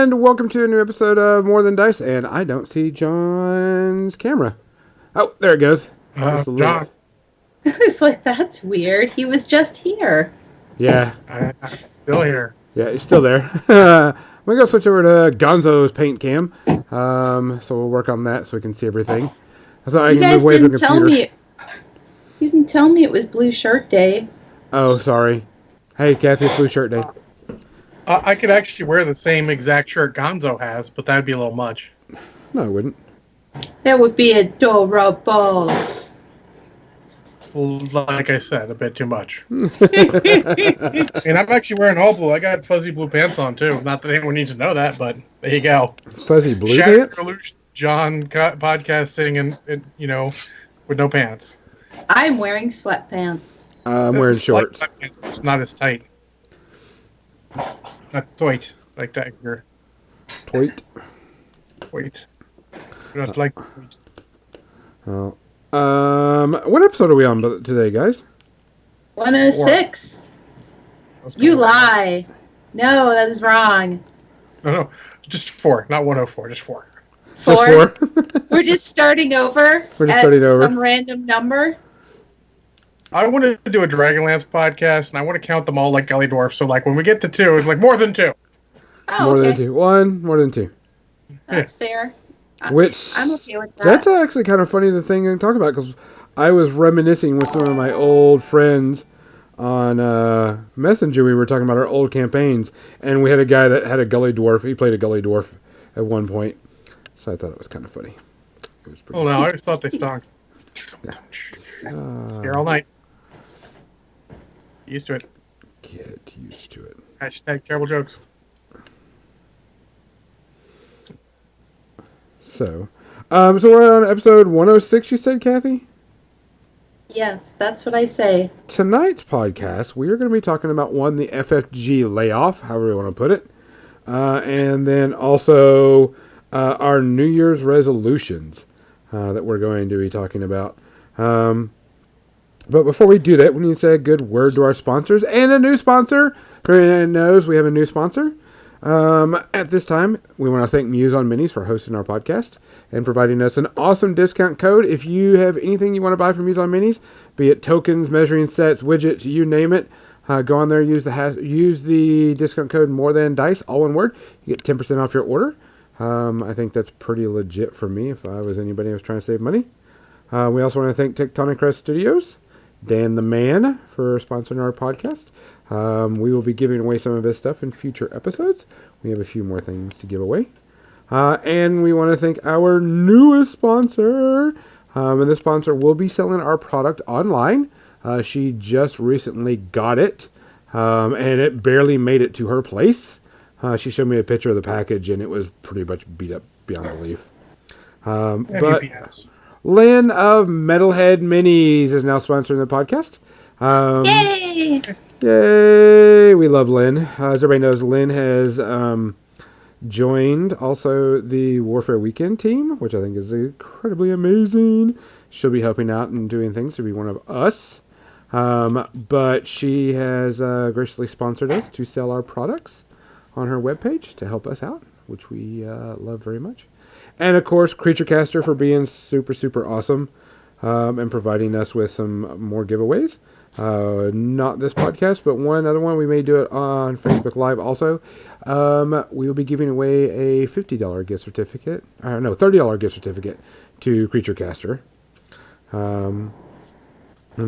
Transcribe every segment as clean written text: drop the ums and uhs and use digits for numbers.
and welcome to a new episode of More Than Dice. And I don't see John's camera. Oh, there it goes. Just a little. John. It's like, that's weird. He was just here. Yeah. I'm still here. Yeah, he's still there. I'm going to go switch over to Gonzo's paint cam. So we'll work on that so we can see everything. So I You can guys move away from didn't the tell computer. me. You didn't tell me it was Blue Shirt Day. Oh, sorry. Hey, Kathy, it's Blue Shirt Day. I could actually wear the same exact shirt Gonzo has, but that'd be a little much. No, I wouldn't. That would be adorable. Like I said, a bit too much. And I'm actually wearing all blue. I got fuzzy blue pants on, too. Not that anyone needs to know that, but there you go. Fuzzy blue Shattered pants? Illusion, John podcasting and, with no pants. I'm wearing sweatpants. I'm wearing shorts. Like sweatpants, it's not as tight. Not tight like that. You're Tweet. wait. Not like Oh. What episode are we on today, guys? 106. You lie. No, that is wrong. No, just 4, not 104, just 4. Just 4? We're just starting over. We're just at starting over. Some random number. I wanted to do a Dragonlance podcast, and I want to count them all like Gully Dwarf. So, like, when we get to 2, it's like more than 2. Oh, More okay. than 2. 1, more than 2. That's fair. Which, I'm okay with that. that's actually kind of funny, the thing to talk about, because I was reminiscing with some of my old friends on Messenger. We were talking about our old campaigns, and we had a guy that had a Gully Dwarf. He played a Gully Dwarf at one point, so I thought it was kind of funny. It was pretty Oh, no, I always thought they stunk. Here all night. Used to it. Get used to it. Hashtag terrible jokes. So we're on episode 106, you said, Kathy? Yes, that's what I say. Tonight's podcast, we are going to be talking about, one, the FFG layoff, however you want to put it, and then also our New Year's resolutions that we're going to be talking about. But before we do that, we need to say a good word to our sponsors and a new sponsor. Everyone knows we have a new sponsor. At this time, we want to thank Muse on Minis for hosting our podcast and providing us an awesome discount code. If you have anything you want to buy from Muse on Minis, be it tokens, measuring sets, widgets, you name it, go on there, use the discount code More Than Dice, all one word. You get 10% off your order. I think that's pretty legit for me if I was anybody who was trying to save money. We also want to thank Tectonic Crest Studios, Dan the Man, for sponsoring our podcast. We will be giving away some of his stuff in future episodes. We have a few more things to give away. And we want to thank our newest sponsor. And this sponsor will be selling our product online. She just recently got it. And it barely made it to her place. She showed me a picture of the package, and it was pretty much beat up beyond belief. But UPS. Lynn of Metalhead Minis is now sponsoring the podcast. Yay! Yay! We love Lynn. As everybody knows, Lynn has joined also the Warfare Weekend team, which I think is incredibly amazing. She'll be helping out and doing things to be one of us. But she has graciously sponsored us to sell our products on her webpage to help us out, which we love very much. And, of course, CreatureCaster for being super, super awesome and providing us with some more giveaways. Not this podcast, but one other one. We may do it on Facebook Live also. We will be giving away a $50 gift certificate. No, $30 gift certificate to CreatureCaster. And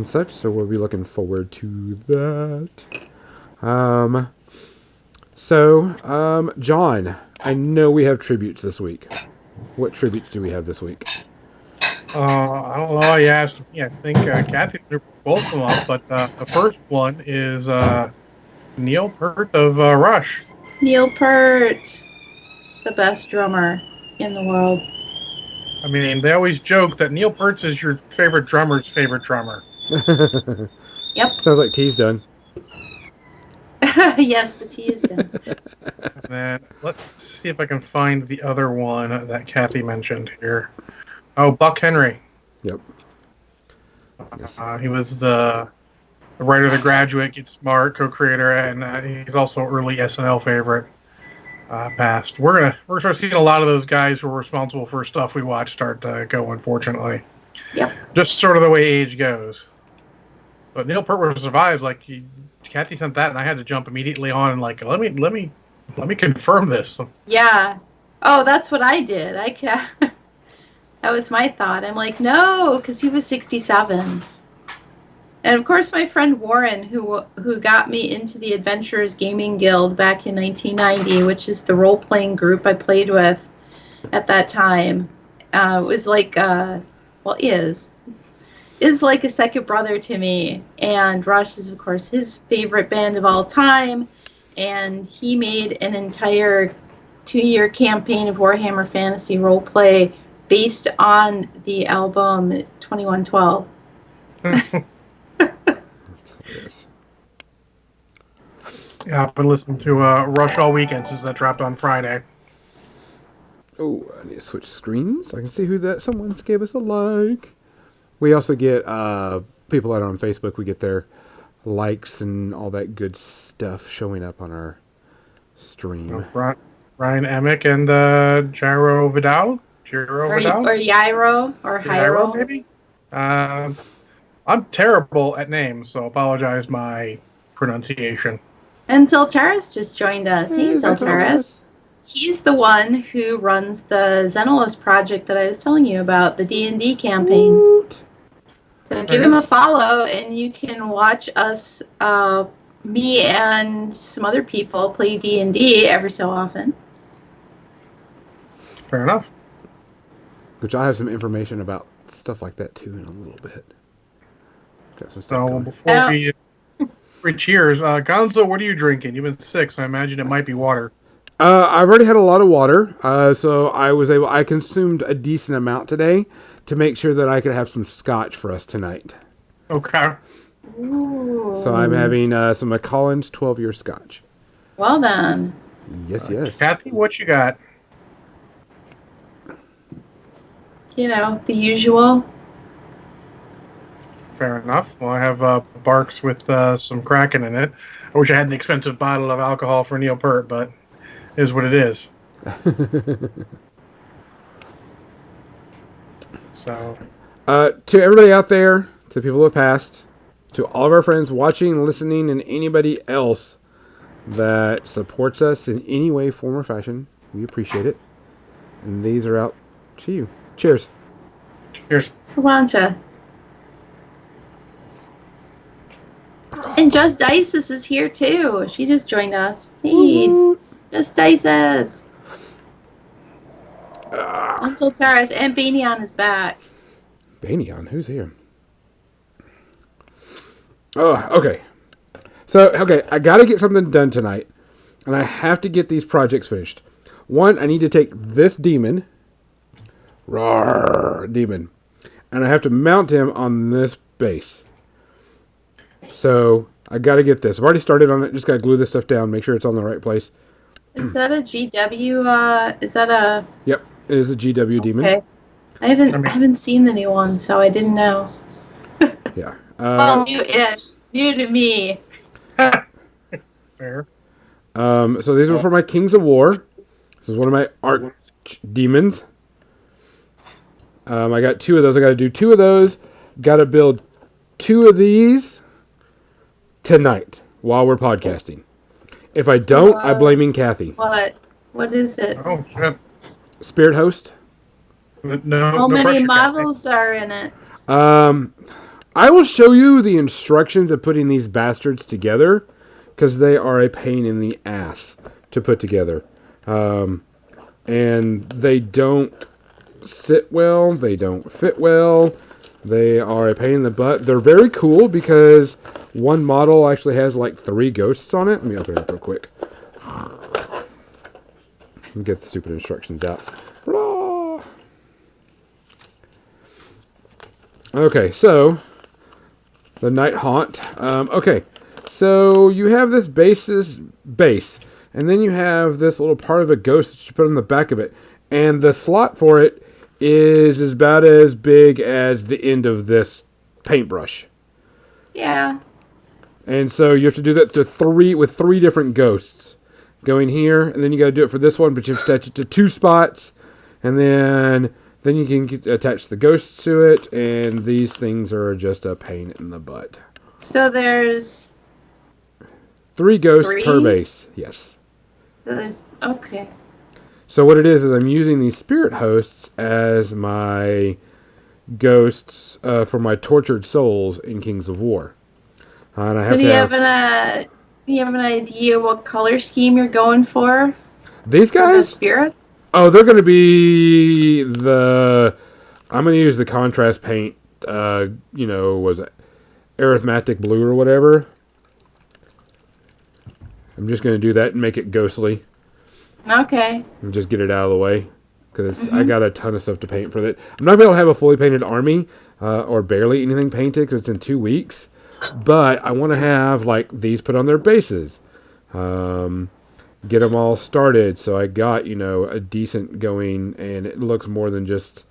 such, so we'll be looking forward to that. John, I know we have tributes this week. What tributes do we have this week? I don't know. You asked me. I think Kathy threw both of them up, but the first one is Neil Peart of Rush. Neil Peart, the best drummer in the world. I mean, they always joke that Neil Peart is your favorite drummer's favorite drummer. Yep. Sounds like tea's done. Yes, the tea is done. And then let's see if I can find the other one that Kathy mentioned here. Oh, Buck Henry. Yep. Yes. He was the writer of The Graduate, Get Smart, co-creator, and he's also an early SNL favorite. passed. We're start seeing a lot of those guys who are responsible for stuff we watch start to go. Unfortunately, Yep. just sort of the way age goes. But Neil Peart survives. Like Kathy sent that, and I had to jump immediately on and like let me confirm this. Yeah. Oh, that's what I did. That was my thought. I'm like, no, because he was 67. And of course, my friend Warren, who got me into the Adventurers Gaming Guild back in 1990, which is the role-playing group I played with at that time, was like, is like a second brother to me. And Rush is, of course, his favorite band of all time. And he made an entire 2-year campaign of Warhammer Fantasy Roleplay based on the album 2112. Yes. Yeah, I've been listening to Rush all weekend since that dropped on Friday. Oh, I need to switch screens. I can see who that. Someone gave us a like. We also get people out on Facebook. We get their likes and all that good stuff showing up on our stream. Ryan Emick and Jairo Vidal. Or Yairo, or Hyro. Maybe. I'm terrible at names, so apologize my pronunciation. And Zoltaris just joined us. Hey, Zoltaris. He's the one who runs the Xenolos project that I was telling you about, the D&D campaigns. Woot. So give him a follow, and you can watch us, me and some other people, play D&D every so often. Fair enough. Which I have some information about stuff like that too in a little bit. Got some stuff So going. before we cheers, Gonzo, what are you drinking? You've been sick, so I imagine it might be water. I've already had a lot of water, so I consumed a decent amount today to make sure that I could have some scotch for us tonight. Okay. Ooh. So I'm having some Macallan's 12-year scotch. Well then. Yes. Kathy, what you got? You know, the usual. Fair enough. Well, I have Barks with some Kraken in it. I wish I had an expensive bottle of alcohol for Neil Peart, but it is what it is. So, to everybody out there, to people who have passed, to all of our friends watching, listening, and anybody else that supports us in any way, form, or fashion, we appreciate it. And these are out to you. Cheers. cheers. Solancha. And Just Dices is here too. She just joined us. Hey, Just Dices. And Zoltaris and Banyan is back. Banyan, who's here? Oh, okay. So, I got to get something done tonight. And I have to get these projects finished. One, I need to take this demon. Demon. And I have to mount him on this base. So, I got to get this. I've already started on it. Just got to glue this stuff down. Make sure it's on the right place. Is that a GW? Is that a? Yep. It is a GW demon. Okay. I haven't seen the new one, so I didn't know. Yeah. Well, new-ish. New to me. Fair. So these are for my Kings of War. This is one of my arch demons. I got 2 of those. I got to do 2 of those. Got to build 2 of these tonight while we're podcasting. If I don't, I'm blaming Kathy. What? What is it? Oh, shit. Spirit Host. No, How no many pressure, models are in it? I will show you the instructions of putting these bastards together because they are a pain in the ass to put together. And they don't sit well. They don't fit well. They are a pain in the butt. They're very cool because one model actually has like 3 ghosts on it. Let me open it up real quick. Let me get the stupid instructions out. Blah. Okay, so the Night Haunt. Okay, so you have this base, and then you have this little part of a ghost that you put on the back of it, and the slot for it is about as big as the end of this paintbrush. Yeah. And so you have to do that with 3 different ghosts. going here, and then you got to do it for this one, but you have to attach it to 2 spots, and then you can attach the ghosts to it, and these things are just a pain in the butt. So there's 3 ghosts 3? per base, yes. Okay. So what it is I'm using these spirit hosts as my ghosts for my tortured souls in Kings of War. And I have So to do you have an idea what color scheme you're going for? these For the guys. spirits? Oh, they're going to be I'm going to use the contrast paint. Was it arithmetic blue or whatever? I'm just going to do that and make it ghostly. Okay. And just get it out of the way. Because I got a ton of stuff to paint for that. I'm not going to be able to have a fully painted army or barely anything painted because it's in 2 weeks. But I want to have like these put on their bases. Get them all started. So I got, a decent going and it looks more than just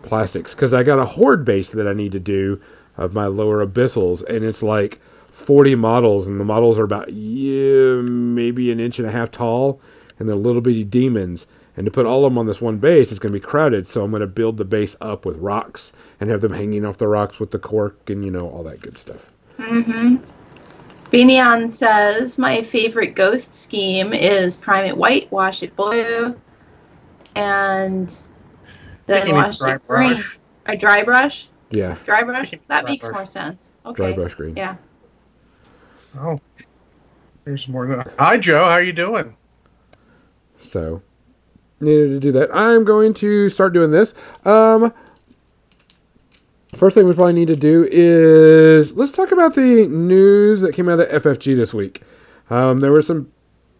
plastics. Because I got a horde base that I need to do of my lower abyssals. And it's like 40 models. And the models are about maybe 1.5 inches tall. And they're little bitty demons. And to put all of them on this one base, it's going to be crowded. So I'm going to build the base up with rocks and have them hanging off the rocks with the cork and, all that good stuff. Mm-hmm. Binion says, my favorite ghost scheme is prime it white, wash it blue, and then wash it green. A dry brush? Yeah. Dry brush? That makes more sense. Okay. Dry brush green. Yeah. Oh, there's more. Hi, Joe. How you doing? So, needed to do that. I'm going to start doing this. First thing we probably need to do is let's talk about the news that came out of FFG this week. There was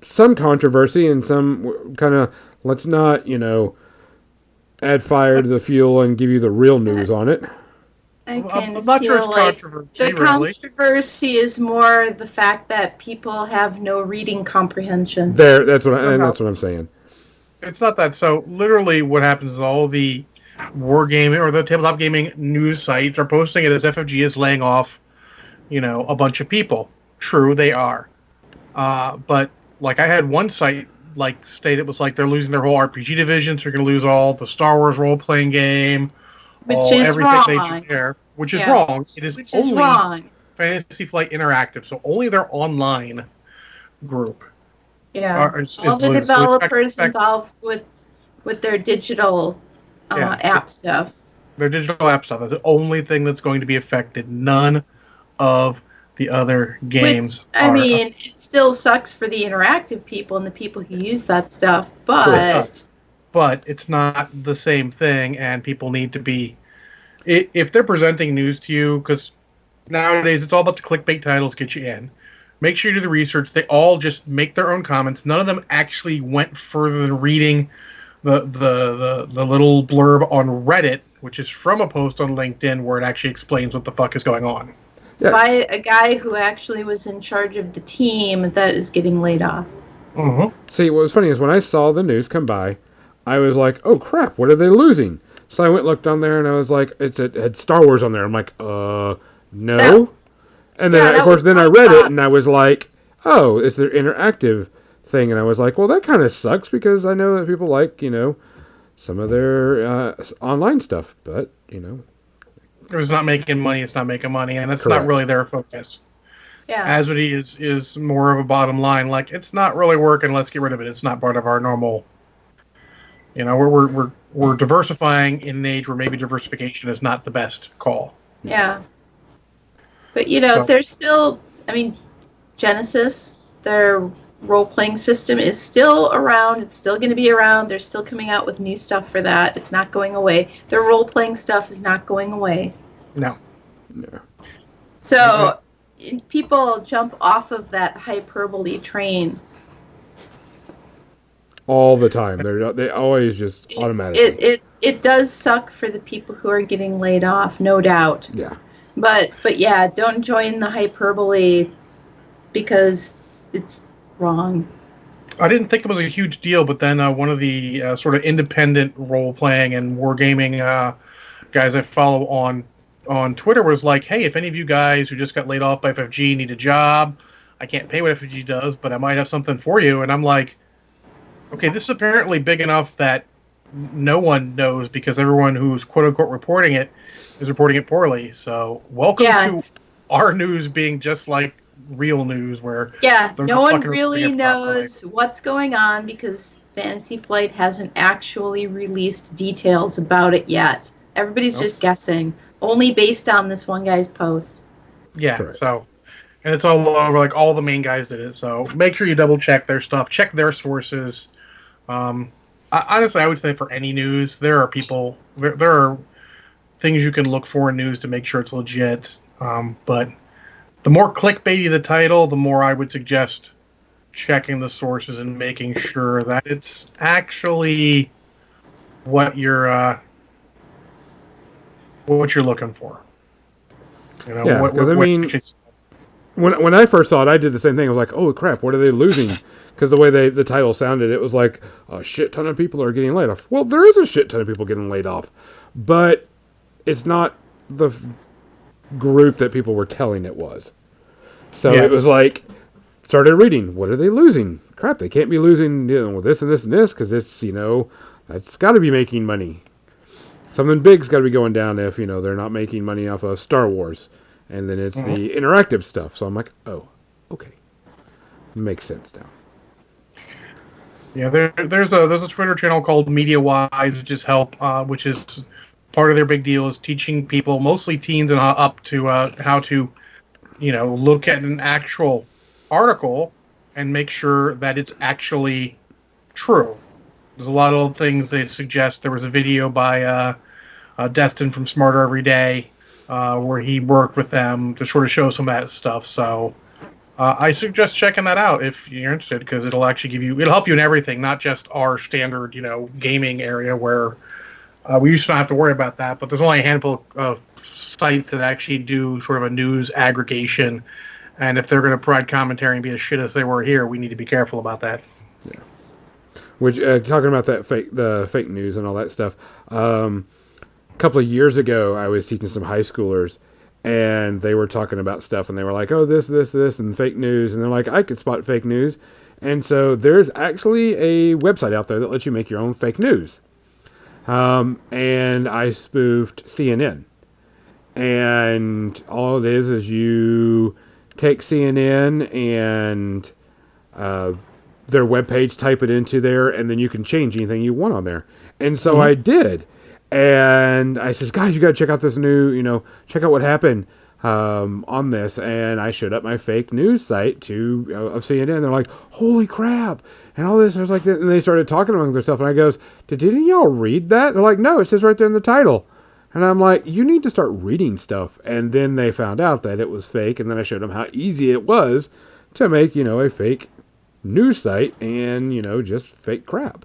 some controversy and some kind of let's not add fire to the fuel and give you the real news on it. I'm not sure it's controversy. The controversy is more the fact that people have no reading comprehension. That's what I'm saying. It's not that. So literally, what happens is all the wargaming or the tabletop gaming news sites are posting it as FFG is laying off, a bunch of people. True, they are. But like I had one site state it was like they're losing their whole RPG division, so you're going to lose all the Star Wars role playing game. Which is everything wrong. They do there, which is wrong. It is only wrong. Fantasy Flight Interactive, so only their online group. Yeah, all the developers involved with their digital app stuff. Their digital app stuff is the only thing that's going to be affected. None of the other games. It still sucks for the interactive people and the people who use that stuff, but it's not the same thing, and people need to be. If they're presenting news to you, because nowadays it's all about the clickbait titles get you in. Make sure you do the research. They all just make their own comments. None of them actually went further than reading the little blurb on Reddit, which is from a post on LinkedIn where it actually explains what the fuck is going on. Yeah. By a guy who actually was in charge of the team that is getting laid off. Mm-hmm. See, what was funny is when I saw the news come by, I was like, oh crap, what are they losing? So I went and looked on there and I was like, it had Star Wars on there. I'm like, no. And then, of course, I read it and I was like, oh, it's their interactive thing. And I was like, well, that kind of sucks because I know that people like, some of their online stuff. But, If it's not making money, it's not making money. And that's Correct. not really their focus. Yeah. Azity is more of a bottom line. Like, it's not really working. Let's get rid of it. It's not part of our normal. We're diversifying in an age where maybe diversification is not the best call. Yeah. But, there's still, Genesis, their role-playing system is still around. It's still going to be around. They're still coming out with new stuff for that. It's not going away. Their role-playing stuff is not going away. No. So, people jump off of that hyperbole train. all the time. They always just automatically. It does suck for the people who are getting laid off, no doubt. Yeah. But yeah, don't join the hyperbole because it's wrong. I didn't think it was a huge deal, but then one of the sort of independent role-playing and wargaming guys I follow on Twitter was like, hey, if any of you guys who just got laid off by FFG need a job, I can't pay what FFG does, but I might have something for you. And I'm like, okay, this is apparently big enough that no one knows because everyone who's quote unquote reporting it is reporting it poorly. So welcome to our news being just like real news where no one fucking really reporting it properly. knows what's going on because Fantasy Flight hasn't actually released details about it yet. Everybody's just guessing, only based on this one guy's post. Yeah, Correct. so, and it's all over, like, all the main guys did it, so make sure you double check their stuff, check their sources. Honestly, I would say for any news, there are people, there are things you can look for in news to make sure it's legit, but the more clickbaity the title, the more I would suggest checking the sources and making sure that it's actually what you're looking for. You know, Yeah, because I mean, when I first saw it, I did the same thing. I was like, "Oh crap, what are they losing?" Because the way the title sounded, it was like a shit ton of people are getting laid off. Well, there is a shit ton of people getting laid off, but it's not the group that people were telling it was. So it was like, started reading. What are they losing? Crap, they can't be losing this and this and this because it's that's got to be making money. Something big's got to be going down if they're not making money off of Star Wars, and then it's the interactive stuff. So I'm like, oh, okay, makes sense now. Yeah, there's a Twitter channel called MediaWise, which is part of their big deal is teaching people, mostly teens and up, to how to look at an actual article and make sure that it's actually true. There's a lot of things they suggest. There was a video by Destin from Smarter Every Day where he worked with them to sort of show some of that stuff. So I suggest checking that out if you're interested, because it'll actually it'll help you in everything, not just our standard gaming area where we used to not have to worry about that. But there's only a handful of sites that actually do sort of a news aggregation, and if they're going to provide commentary and be as shit as they were here, we need to be careful about that. Yeah. Which talking about the fake news and all that stuff. A couple of years ago, I was teaching some high schoolers, and they were talking about stuff, and they were like, "Oh, this, and fake news," and they're like, "I could spot fake news," and so there's actually a website out there that lets you make your own fake news. And I spoofed CNN, and all it is you take CNN and their webpage, type it into there, and then you can change anything you want on there. And so I did. And I says, guys, you got to check out this new, check out what happened on this. And I showed up my fake news site of CNN. They're like, holy crap. And all this. I was like, and they started talking among themselves. And I goes, did any of y'all read that? They're like, no, it says right there in the title. And I'm like, you need to start reading stuff. And then they found out that it was fake. And then I showed them how easy it was to make, a fake news site and, just fake crap.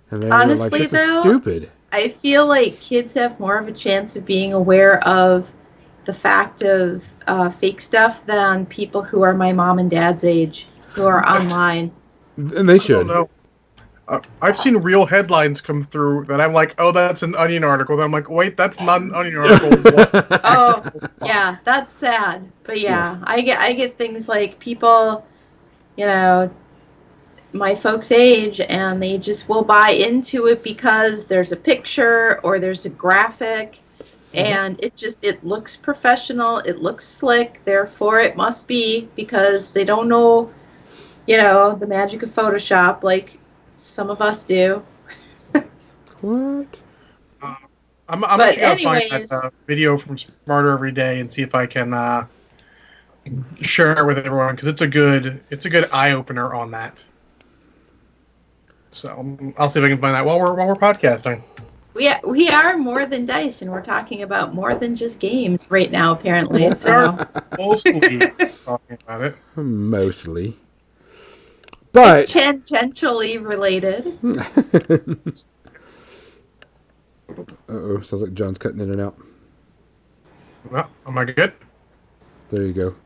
And they Honestly, were like, this is stupid. I feel like kids have more of a chance of being aware of the fact of fake stuff than people who are my mom and dad's age, who are online. And they should. I don't know. I've seen real headlines come through that I'm like, oh, that's an Onion article. Then I'm like, wait, that's not an Onion article. Oh, yeah, that's sad. But yeah, I get things like people, my folks' age, and they just will buy into it because there's a picture or there's a graphic, and it looks professional, it looks slick, therefore it must be, because they don't know, the magic of Photoshop like some of us do. What? I'm actually going to find that video from Smarter Every Day and see if I can share it with everyone, because it's a good eye opener on that. So I'll see if I can find that while we're podcasting. We are more than dice, and we're talking about more than just games right now, apparently. So mostly talking about it. Mostly, but it's tangentially related. Uh-oh, sounds like John's cutting in and out. Well, am I good? There you go.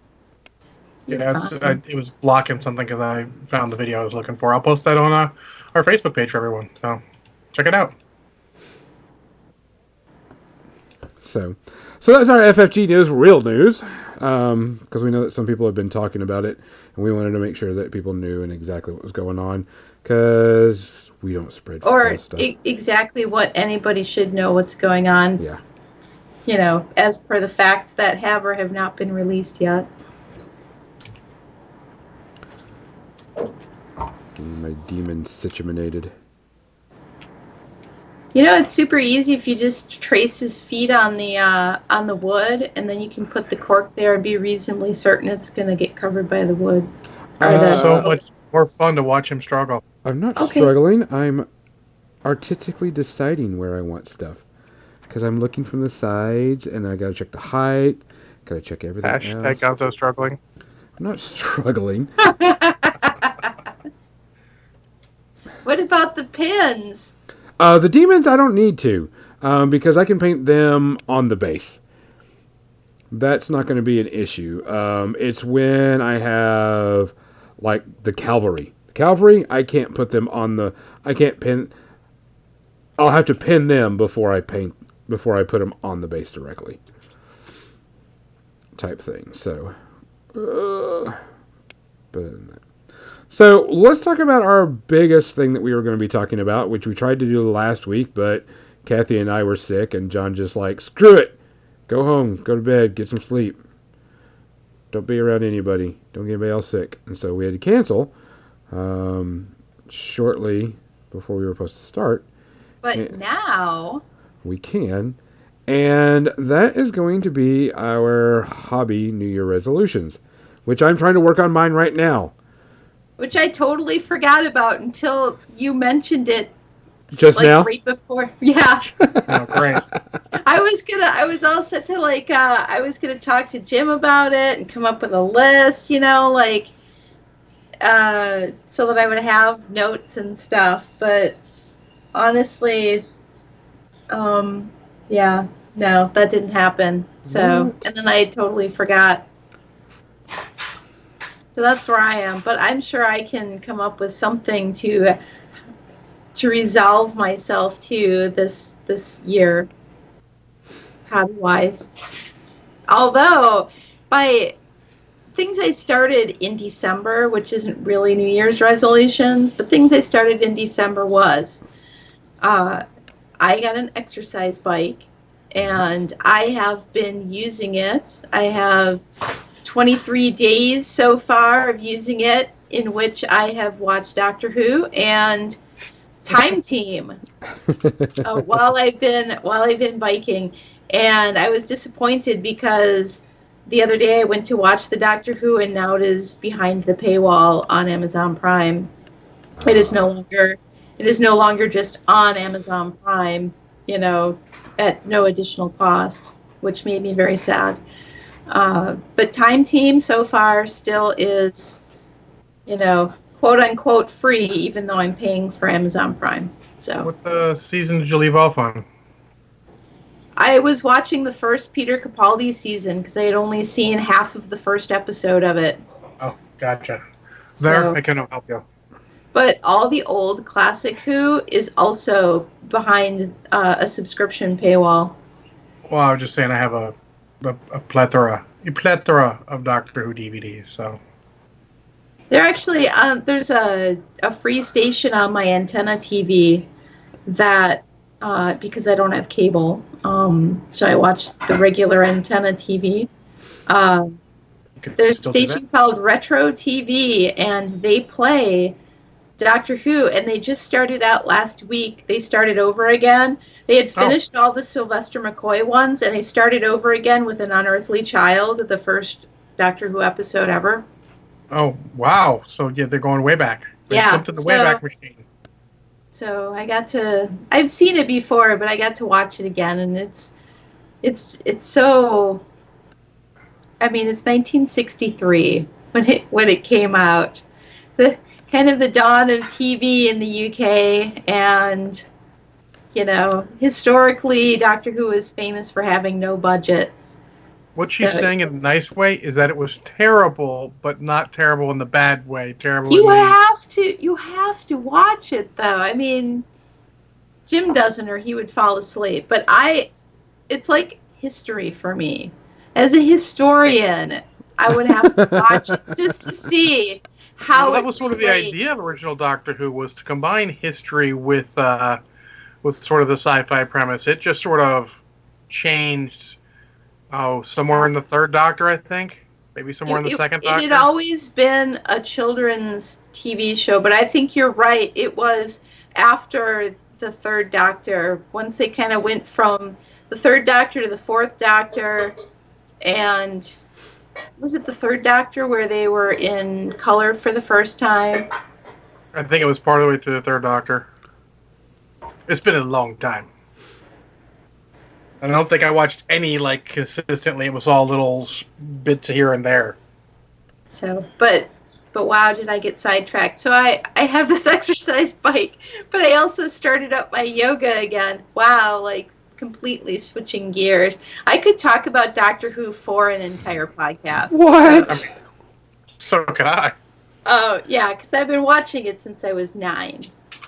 Yeah, it was blocking something because I found the video I was looking for. I'll post that on our Facebook page for everyone, so check it out. So So that's our FFG news, real news, because we know that some people have been talking about it, and we wanted to make sure that people knew and exactly what was going on, because we don't spread false stuff. Exactly what anybody should know what's going on. Yeah. You know, as per the facts that have or have not been released yet. Getting my demon situated. You know, it's super easy if you just trace his feet on the wood, and then you can put the cork there and be reasonably certain it's going to get covered by the wood. So much more fun to watch him struggle. I'm not struggling. I'm artistically deciding where I want stuff. Because I'm looking from the sides, and I got to check the height. Got to check everything else. Hashtag Gonzo struggling. I'm not struggling. What about the pins? The demons, I don't need to. Because I can paint them on the base. That's not going to be an issue. It's when I have, like, the cavalry. The cavalry, I can't put them on the... I can't pin... I'll have to pin them before I put them on the base directly. Type thing. So, so let's talk about our biggest thing that we were going to be talking about, which we tried to do last week, but Kathy and I were sick, and John just like, screw it. Go home, go to bed, get some sleep. Don't be around anybody. Don't get anybody else sick. And so we had to cancel shortly before we were supposed to start. But now we can. And that is going to be our hobby New Year resolutions, which I'm trying to work on mine right now. Which I totally forgot about until you mentioned it. Just now? Right before. Yeah. Oh, great. I was all set to I was gonna talk to Jim about it and come up with a list, so that I would have notes and stuff. But honestly, yeah, no, that didn't happen. So, What? and then I totally forgot. So that's where I am. But I'm sure I can come up with something to resolve myself to this year, hobby-wise. Although, by things I started in December, which isn't really New Year's resolutions, but things I started in December was, I got an exercise bike, and I have been using it. I have 23 days so far of using it, in which I have watched Doctor Who and Time Team while I've been biking. And I was disappointed because the other day I went to watch the Doctor Who, and now it is behind the paywall on Amazon Prime. It is no longer just on Amazon Prime, at no additional cost, which made me very sad. But Time Team so far still is, quote unquote free, even though I'm paying for Amazon Prime. So What season did you leave off on? I was watching the first Peter Capaldi season because I had only seen half of the first episode of it. Oh, gotcha. So- I can help you. But all the old classic Who is also behind a subscription paywall. Well, I was just saying I have a plethora of Doctor Who DVDs. So There actually there's a free station on my antenna TV that because I don't have cable, so I watch the regular antenna TV. There's a station called Retro TV, and they play Doctor Who, and they just started out last week. They started over again. They had finished all the Sylvester McCoy ones, and they started over again with An Unearthly Child, the first Doctor Who episode ever. Oh, wow. So, yeah, they're going way back. They flipped to the Wayback Machine. So I've seen it before, but I got to watch it again, and it's so, it's 1963 when it came out. The kind of the dawn of TV in the UK, and, historically, Doctor Who is famous for having no budget. What she's saying in a nice way is that it was terrible, but not terrible in the bad way. Terrible. You have to watch it, though. Jim doesn't, or he would fall asleep. But it's like history for me. As a historian, I would have to watch it just to see how Well, that it was sort of the relates. idea of the original Doctor Who, was to combine history with sort of the sci-fi premise. It just sort of changed. Oh, somewhere in the third Doctor, I think. Maybe somewhere in the second It Doctor. had always been a children's TV show, but I think you're right. It was after the third Doctor, once they kind of went from the third Doctor to the fourth Doctor, and was it the third Doctor where they were in color for the first time? I think it was part of the way through the third Doctor. It's been a long time. I don't think I watched any like consistently. It was all little bits here and there. So, but wow, did I get sidetracked? So I have this exercise bike, but I also started up my yoga again. Wow, like completely switching gears. I could talk about Doctor Who for an entire podcast. What? I mean, so could I. Oh yeah, because I've been watching it since I was 9,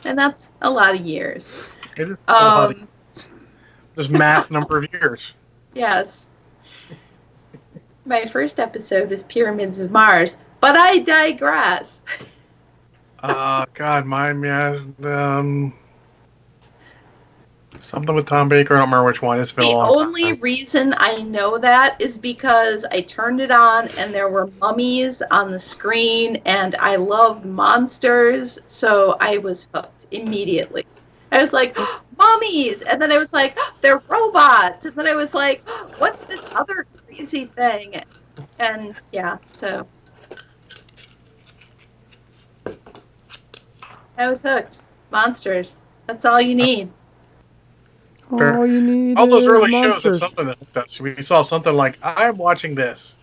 and that's a lot of years. It is a lot of- just math number of years. Yes. My first episode was Pyramids of Mars, but I digress. God, something with Tom Baker. I don't remember which one. It's been The a long only time. reason I know that is because I turned it on and there were mummies on the screen, and I loved monsters, so I was hooked immediately. I was like, mummies! And then I was like, they're robots! And then I was like, what's this other crazy thing? And yeah, so I was hooked. Monsters. That's all you need. All you need All those is early monsters. shows have something that hooked us. We saw something like, I'm watching this.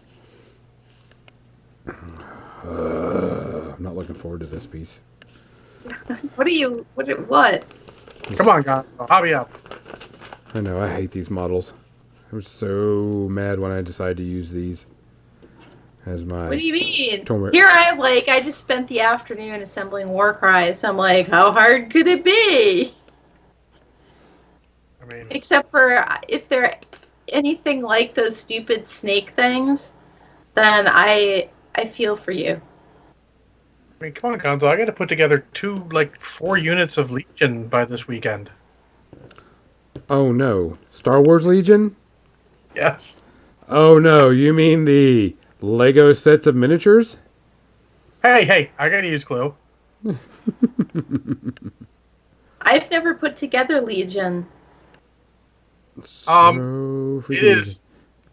I'm not looking forward to this piece. What? Come on, guys. Hobby up. I know, I hate these models. I was so mad when I decided to use these as my... What do you mean? Tomer- Here I just spent the afternoon assembling war cries. So I'm like, how hard could it be? I mean, Except for if they're anything like those stupid snake things, then I feel for you. come on, Gonzo. I got to put together 4 units of Legion by this weekend. Oh no. Star Wars Legion? Yes. Oh no, you mean the Lego sets of miniatures? Hey, I got to use Clue. I've never put together Legion. So It freaking is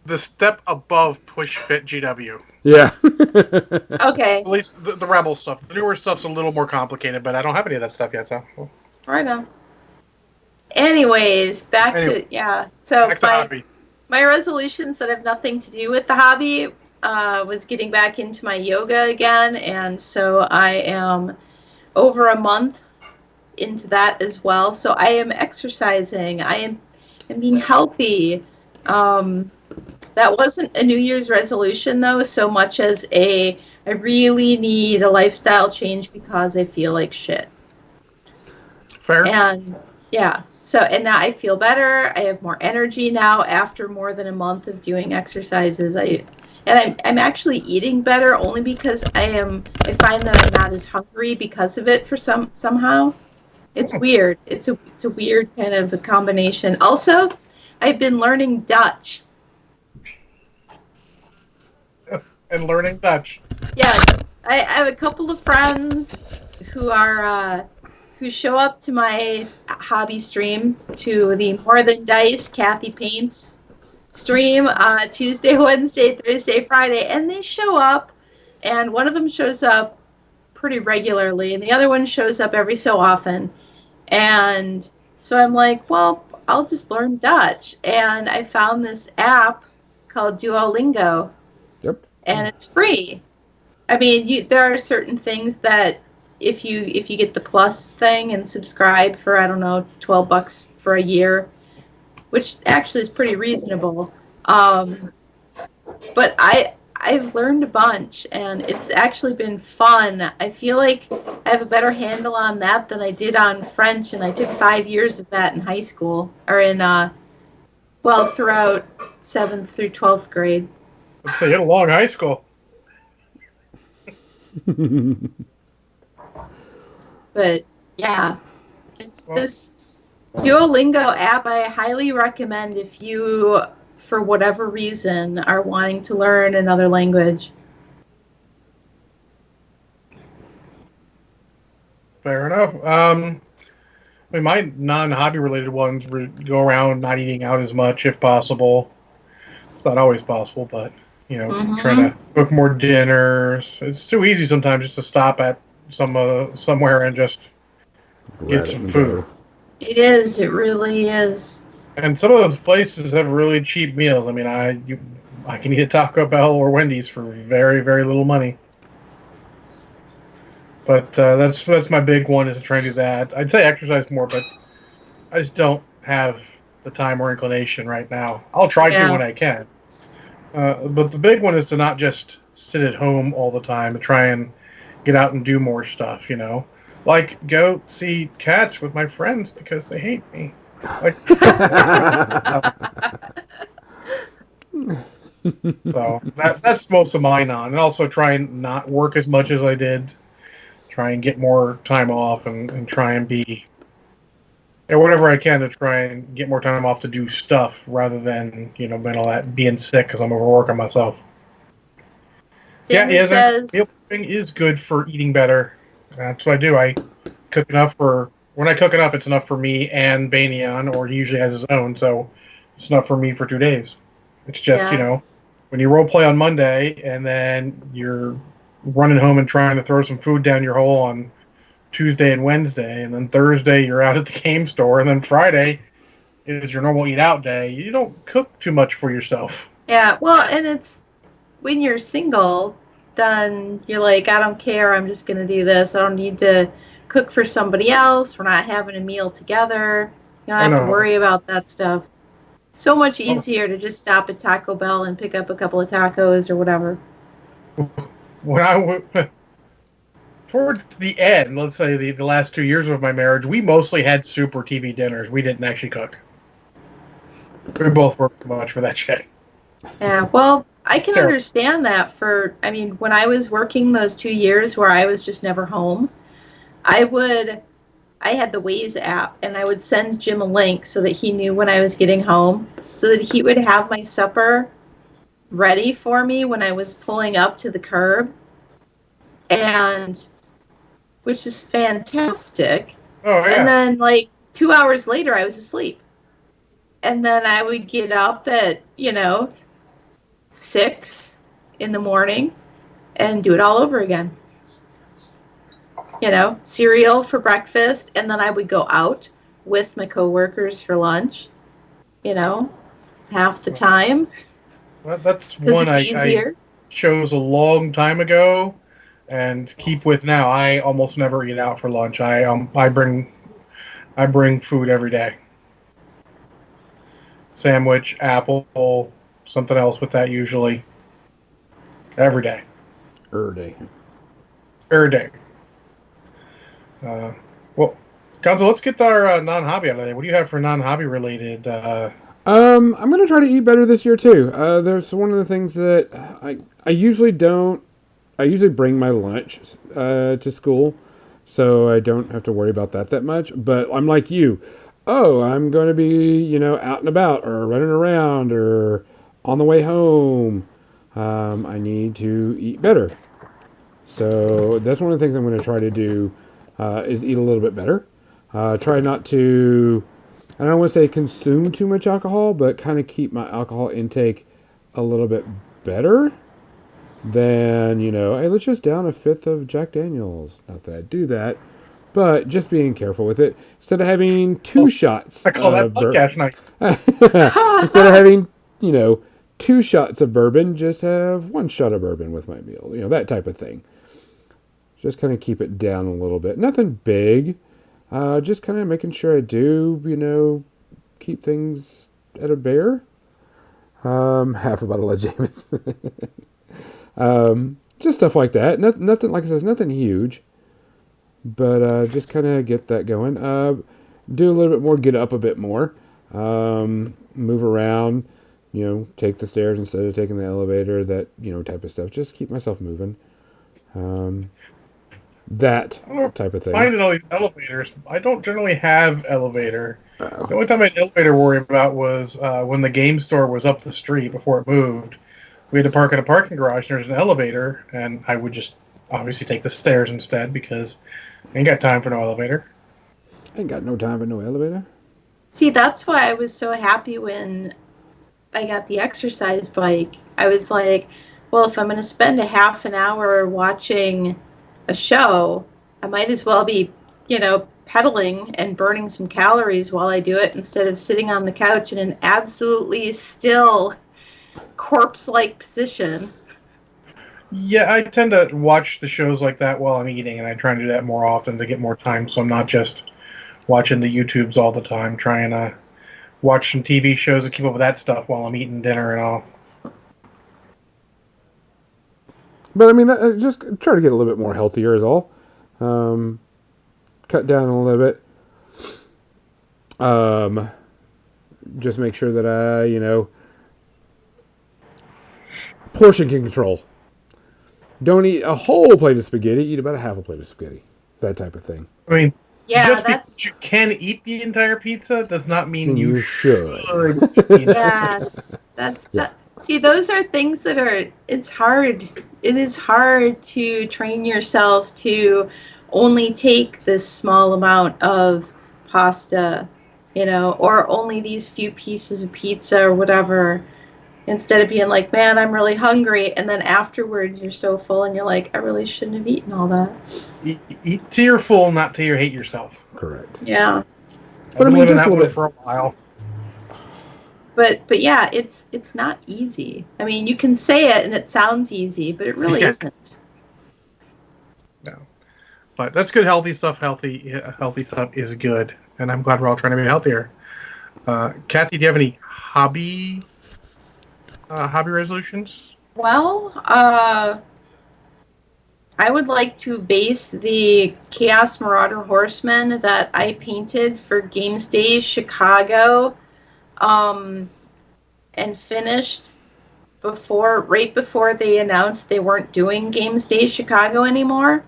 the step above Push Fit GW. Yeah. Okay, At least the Rebel stuff. The newer stuff's a little more complicated, but I don't have any of that stuff yet, so. right on. Anyways, back Anyway, to So Back to hobby. my resolutions that have nothing to do with the hobby was getting back into my yoga again, and so I am over a month into that as well. So I am exercising. I'm being healthy. That wasn't a New Year's resolution though, so much as I really need a lifestyle change because I feel like shit. Fair. And yeah, and now I feel better. I have more energy now after more than a month of doing exercises. I'm actually eating better only because I find that I'm not as hungry because of it somehow. It's weird. It's a weird kind of a combination. Also, I've been learning Dutch. And learning Dutch. Yes, I have a couple of friends who show up to my hobby stream, to the More Than Dice Kathy Paints stream Tuesday, Wednesday, Thursday, Friday, and they show up, and one of them shows up pretty regularly, and the other one shows up every so often, and so I'm like, well, I'll just learn Dutch, and I found this app called Duolingo. Yep. And it's free. I mean, there are certain things that if you get the plus thing and subscribe for, I don't know, $12 for a year, which actually is pretty reasonable. But I've learned a bunch, and it's actually been fun. I feel like I have a better handle on that than I did on French, and I took 5 years of that in high school or in Well, throughout 7th through 12th grade. Let's say you had a long high school. But yeah, it's Well, this Duolingo app I highly recommend if you, for whatever reason, are wanting to learn another language. fair enough. I mean, my non-hobby related ones go around not eating out as much if possible. It's not always possible, but trying Hmm. to cook more dinners. It's too easy sometimes just to stop at somewhere and just get Grab it some and food. go. It is. It really is. And some of those places have really cheap meals. I mean, I can eat at Taco Bell or Wendy's for very very little money. But that's my big one is to try and do that. I'd say exercise more, but I just don't have the time or inclination right now. I'll try to Yeah. when I can. But the big one is to not just sit at home all the time and try and get out and do more stuff, Like go see cats with my friends because they hate me. Like so that's most of mine on. And also try and not work as much as I did. Try and get more time off and try and be whatever I can to try and get more time off to do stuff rather than, being sick because I'm overworking myself. Yeah, Sammy says, meal prepping is good for eating better. That's what I do. I cook enough for when I cook enough, it's enough for me and Banyan, or he usually has his own, so it's enough for me for 2 days. It's just yeah, when you role play on Monday and then you're running home and trying to throw some food down your hole on Tuesday and Wednesday, and then Thursday you're out at the game store, and then Friday is your normal eat out day. You don't cook too much for yourself. yeah. Well, and it's when you're single, then you're like, I don't care. I'm just gonna do this. I don't need to cook for somebody else. We're not having a meal together. You don't I have to know. worry about that stuff. So much easier to just stop at Taco Bell and pick up a couple of tacos or whatever. When towards the end, let's say the last 2 years of my marriage, we mostly had super TV dinners. We didn't actually cook. We both worked too much for that shit. Yeah, well, I It's can terrible. understand that I mean, when I was working those 2 years where I was just never home, I would, I had the Waze app and I would send Jim a link so that he knew when I was getting home, so that he would have my supper ready for me when I was pulling up to the curb, and which is fantastic. Oh And yeah. then, like, 2 hours later, I was asleep. And then I would get up at, 6 in the morning and do it all over again. Cereal for breakfast, and then I would go out with my coworkers for lunch, you know, half the time That's because one it's I easier. chose a long time ago and keep with now. I almost never eat out for lunch. I bring food every day. Sandwich, apple, something else with that usually every day. Day. Every day. Uh, well, Gonzo, let's get our non-hobby out of there. What do you have for non-hobby related? I'm gonna try to eat better this year too. There's one of the things that I usually don't. I usually bring my lunch to school, so I don't have to worry about that much. But I'm like you. Oh, I'm going to be out and about or running around or on the way home. I need to eat better. So that's one of the things I'm going to try to do is eat a little bit better. Try not to, I don't want to say consume too much alcohol, but kind of keep my alcohol intake a little bit better than, hey, let's just down a fifth of Jack Daniels. Not that I do that, but just being careful with it. Instead of having two shots I call that of podcast night. instead of having, you know, two shots of bourbon, just have one shot of bourbon with my meal. That type of thing. Just kind of keep it down a little bit. Nothing big. Just kind of making sure I do, keep things at a bare. Half a bottle of Jameson. Just stuff like that. Nothing, like I said, nothing huge. But just kind of get that going. Do a little bit more, get up a bit more. move around, take the stairs instead of taking the elevator, that, type of stuff. Just keep myself moving. That I don't know, type of thing. finding all these elevators. I don't generally have elevator. Oh. The only time I had an elevator to worry about was when the game store was up the street before it moved. We had to park in a parking garage, and there's an elevator, and I would just obviously take the stairs instead because I ain't got time for no elevator. Ain't got no time for no elevator. See, that's why I was so happy when I got the exercise bike. I was like, well, if I'm going to spend a half an hour watching a show, I might as well be, pedaling and burning some calories while I do it instead of sitting on the couch in an absolutely still corpse-like position. Yeah, I tend to watch the shows like that while I'm eating, and I try and do that more often to get more time, so I'm not just watching the YouTubes all the time, trying to watch some TV shows and keep up with that stuff while I'm eating dinner and all. But I mean, just try to get a little bit more healthier is all. Cut down a little bit. Just make sure that I, portion control. Don't eat a whole plate of spaghetti. Eat about a half a plate of spaghetti. That type of thing. I mean, Yeah, just that's because you can eat the entire pizza does not mean you should. yes. See, those are things that it's hard. It is hard to train yourself to only take this small amount of pasta, or only these few pieces of pizza or whatever, instead of being like, man, I'm really hungry. And then afterwards you're so full and you're like, I really shouldn't have eaten all that. Eat till you're full, not till you hate yourself. Correct. Yeah. But I've been living just that a little way bit for a while. But yeah, it's not easy. I mean, you can say it and it sounds easy, but it really isn't. No, but that's good. Healthy stuff. Healthy stuff is good, and I'm glad we're all trying to be healthier. Kathy, do you have any hobby resolutions? Well, I would like to base the Chaos Marauder Horseman that I painted for Games Days Chicago, and finished right before they announced they weren't doing Games Days Chicago anymore.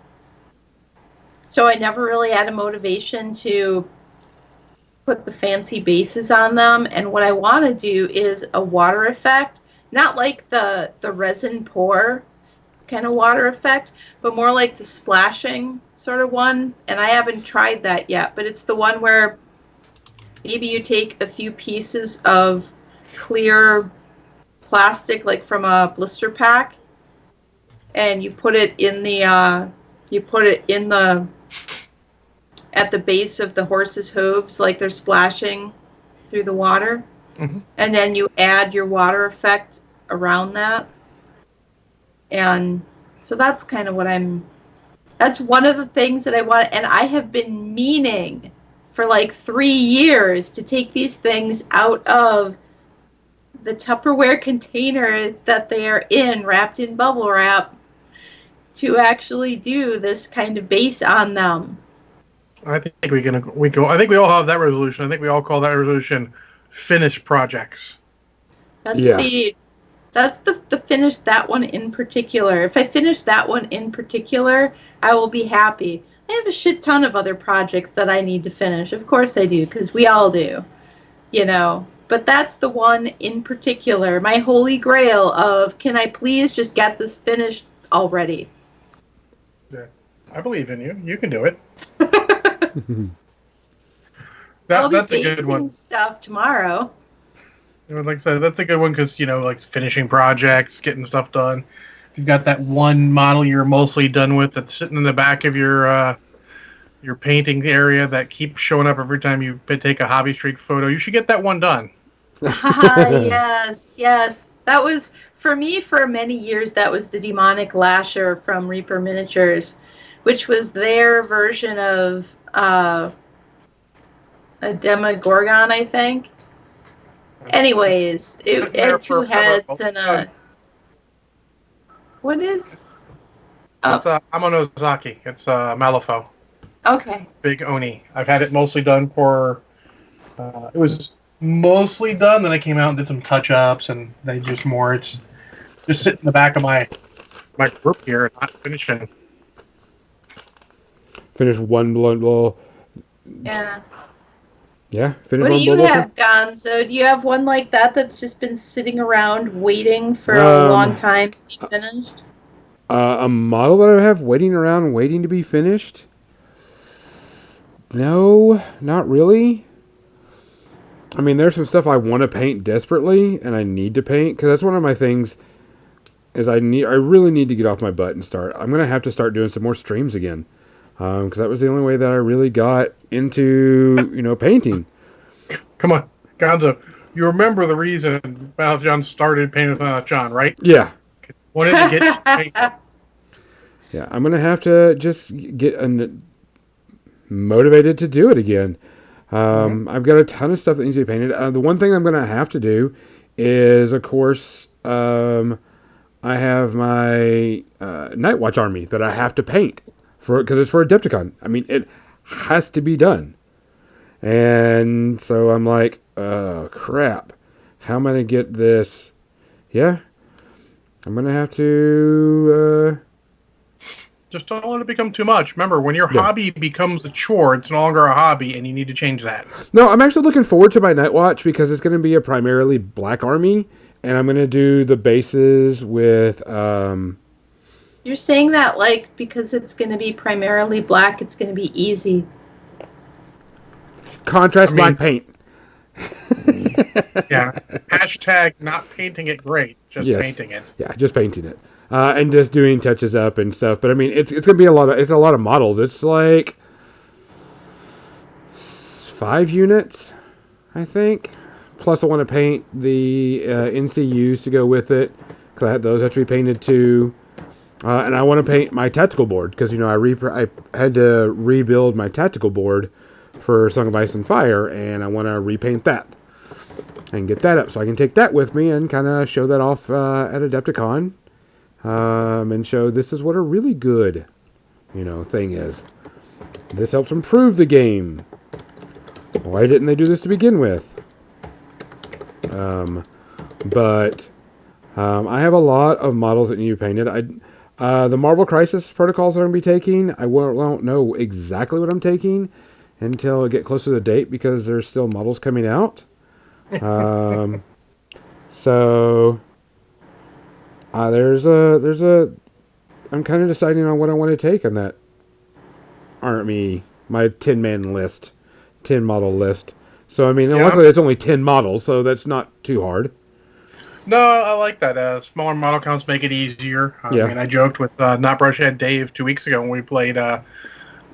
So I never really had a motivation to put the fancy bases on them. And what I want to do is a water effect, not like the resin pour kind of water effect, but more like the splashing sort of one. And I haven't tried that yet, but it's the one where maybe you take a few pieces of clear plastic, like from a blister pack, and you put it in the at the base of the horse's hooves, like they're splashing through the water. Mm-hmm. And then you add your water effect around that. And so that's kind of that's one of the things that I want. And I have been meaning for like 3 years to take these things out of the Tupperware container that they are in, wrapped in bubble wrap, to actually do this kind of base on them. I think I think we all have that resolution. I think we all call that resolution finished projects. That's Yeah. that's the finish that one in particular. If I finish that one in particular, I will be happy. I have a shit ton of other projects that I need to finish. Of course I do, because we all do, But that's the one in particular, my holy grail of, can I please just get this finished already? Yeah, I believe in you. You can do it. I'll be That's a good basing one. stuff tomorrow. Like I said, that's a good one because like finishing projects, getting stuff done. If you've got that one model you're mostly done with that's sitting in the back of your painting area that keeps showing up every time you take a hobby streak photo, you should get that one done. Yes. That was, for me, for many years, that was the Demonic Lasher from Reaper Miniatures, which was their version of a Demogorgon, I think. Anyways, it had two heads and a... What is... It's Amonozaki. It's Malifaux. Okay. Big Oni. I've had it mostly done for... it was mostly done. Then I came out and did some touch-ups, and they just more. It's just sitting in the back of my group here, not finishing. Finish one blow. Yeah. Yeah, finish What do one you blow. have, Gonzo? Do you have one like that that's just been sitting around waiting for a Um, long time to be finished? A model that I have waiting around, waiting to be finished. No, not really. I mean, there's some stuff I want to paint desperately, and I need to paint because that's one of my things. Is I really need to get off my butt and start. I'm gonna have to start doing some more streams again, because that was the only way that I really got into painting. Come on, Gonzo. You remember the reason Battle John started painting with John, right? Yeah, Wanted to get painted. yeah. I'm gonna have to just get motivated to do it again. I've got a ton of stuff that needs to be painted. The one thing I'm gonna have to do is, of course, I have my Night Watch army that I have to paint because it's for Adepticon. I mean, it has to be done. And so I'm like, oh, crap. How am I going to get this? Yeah. I'm going to have to... Just don't let it become too much. Remember, when your hobby becomes a chore, it's no longer a hobby, and you need to change that. No, I'm actually looking forward to my Night Watch because it's going to be a primarily black army. And I'm going to do the bases with... You're saying that like because it's going to be primarily black, it's going to be easy. contrast black paint. Yeah. Hashtag not painting it great, just painting it. Yeah, just painting it. And just doing touches up and stuff. But I mean, it's going to be a lot of models. It's like 5 units, I think. Plus I want to paint the NCUs to go with it, because those have to be painted too. And I want to paint my tactical board, because I had to rebuild my tactical board for Song of Ice and Fire, and I want to repaint that and get that up so I can take that with me and kind of show that off at Adepticon, and show this is what a really good thing is. This helps improve the game. Why didn't they do this to begin with? But I have a lot of models that need to be painted. The Marvel Crisis protocols that I'm going to be taking, I won't know exactly what I'm taking until I get closer to the date, because there's still models coming out. So I'm kind of deciding on what I want to take on that army, my 10-man list, 10 model list. So, I mean, luckily it's only 10 models, so that's not too hard. No, I like that. Smaller model counts make it easier. I mean, I joked with Not Brushhead Dave 2 weeks ago when we played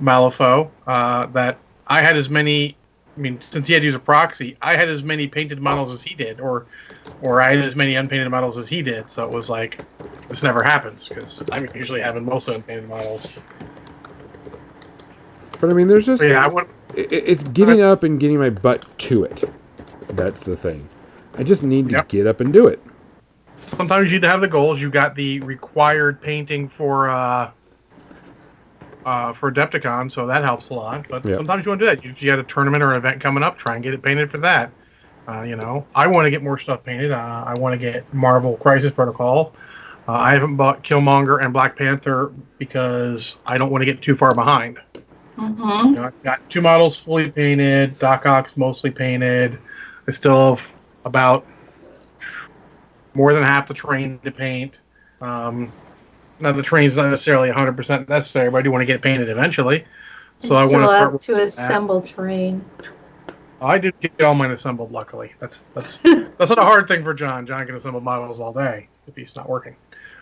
Malifaux that I had as many. I mean, since he had to use a proxy, I had as many painted models as he did, or I had as many unpainted models as he did. So it was like, this never happens, because I'm usually having mostly unpainted models. But I mean, there's just it's getting up and getting my butt to it. That's the thing. I just need to get up and do it. Sometimes you need to have the goals. You got the required painting for Adepticon, so that helps a lot. But sometimes you want to do that. If you got a tournament or an event coming up, try and get it painted for that. I want to get more stuff painted. I want to get Marvel Crisis Protocol. I haven't bought Killmonger and Black Panther because I don't want to get too far behind. Mm-hmm. I've got 2 models fully painted. Doc Ock's mostly painted. I still have about more than half the train to paint. Now the train's not necessarily 100% necessary, but I do want to get it painted eventually. So I want to start to assemble terrain. I did get all mine assembled, luckily. That's not a hard thing for John. John can assemble models all day if he's not working.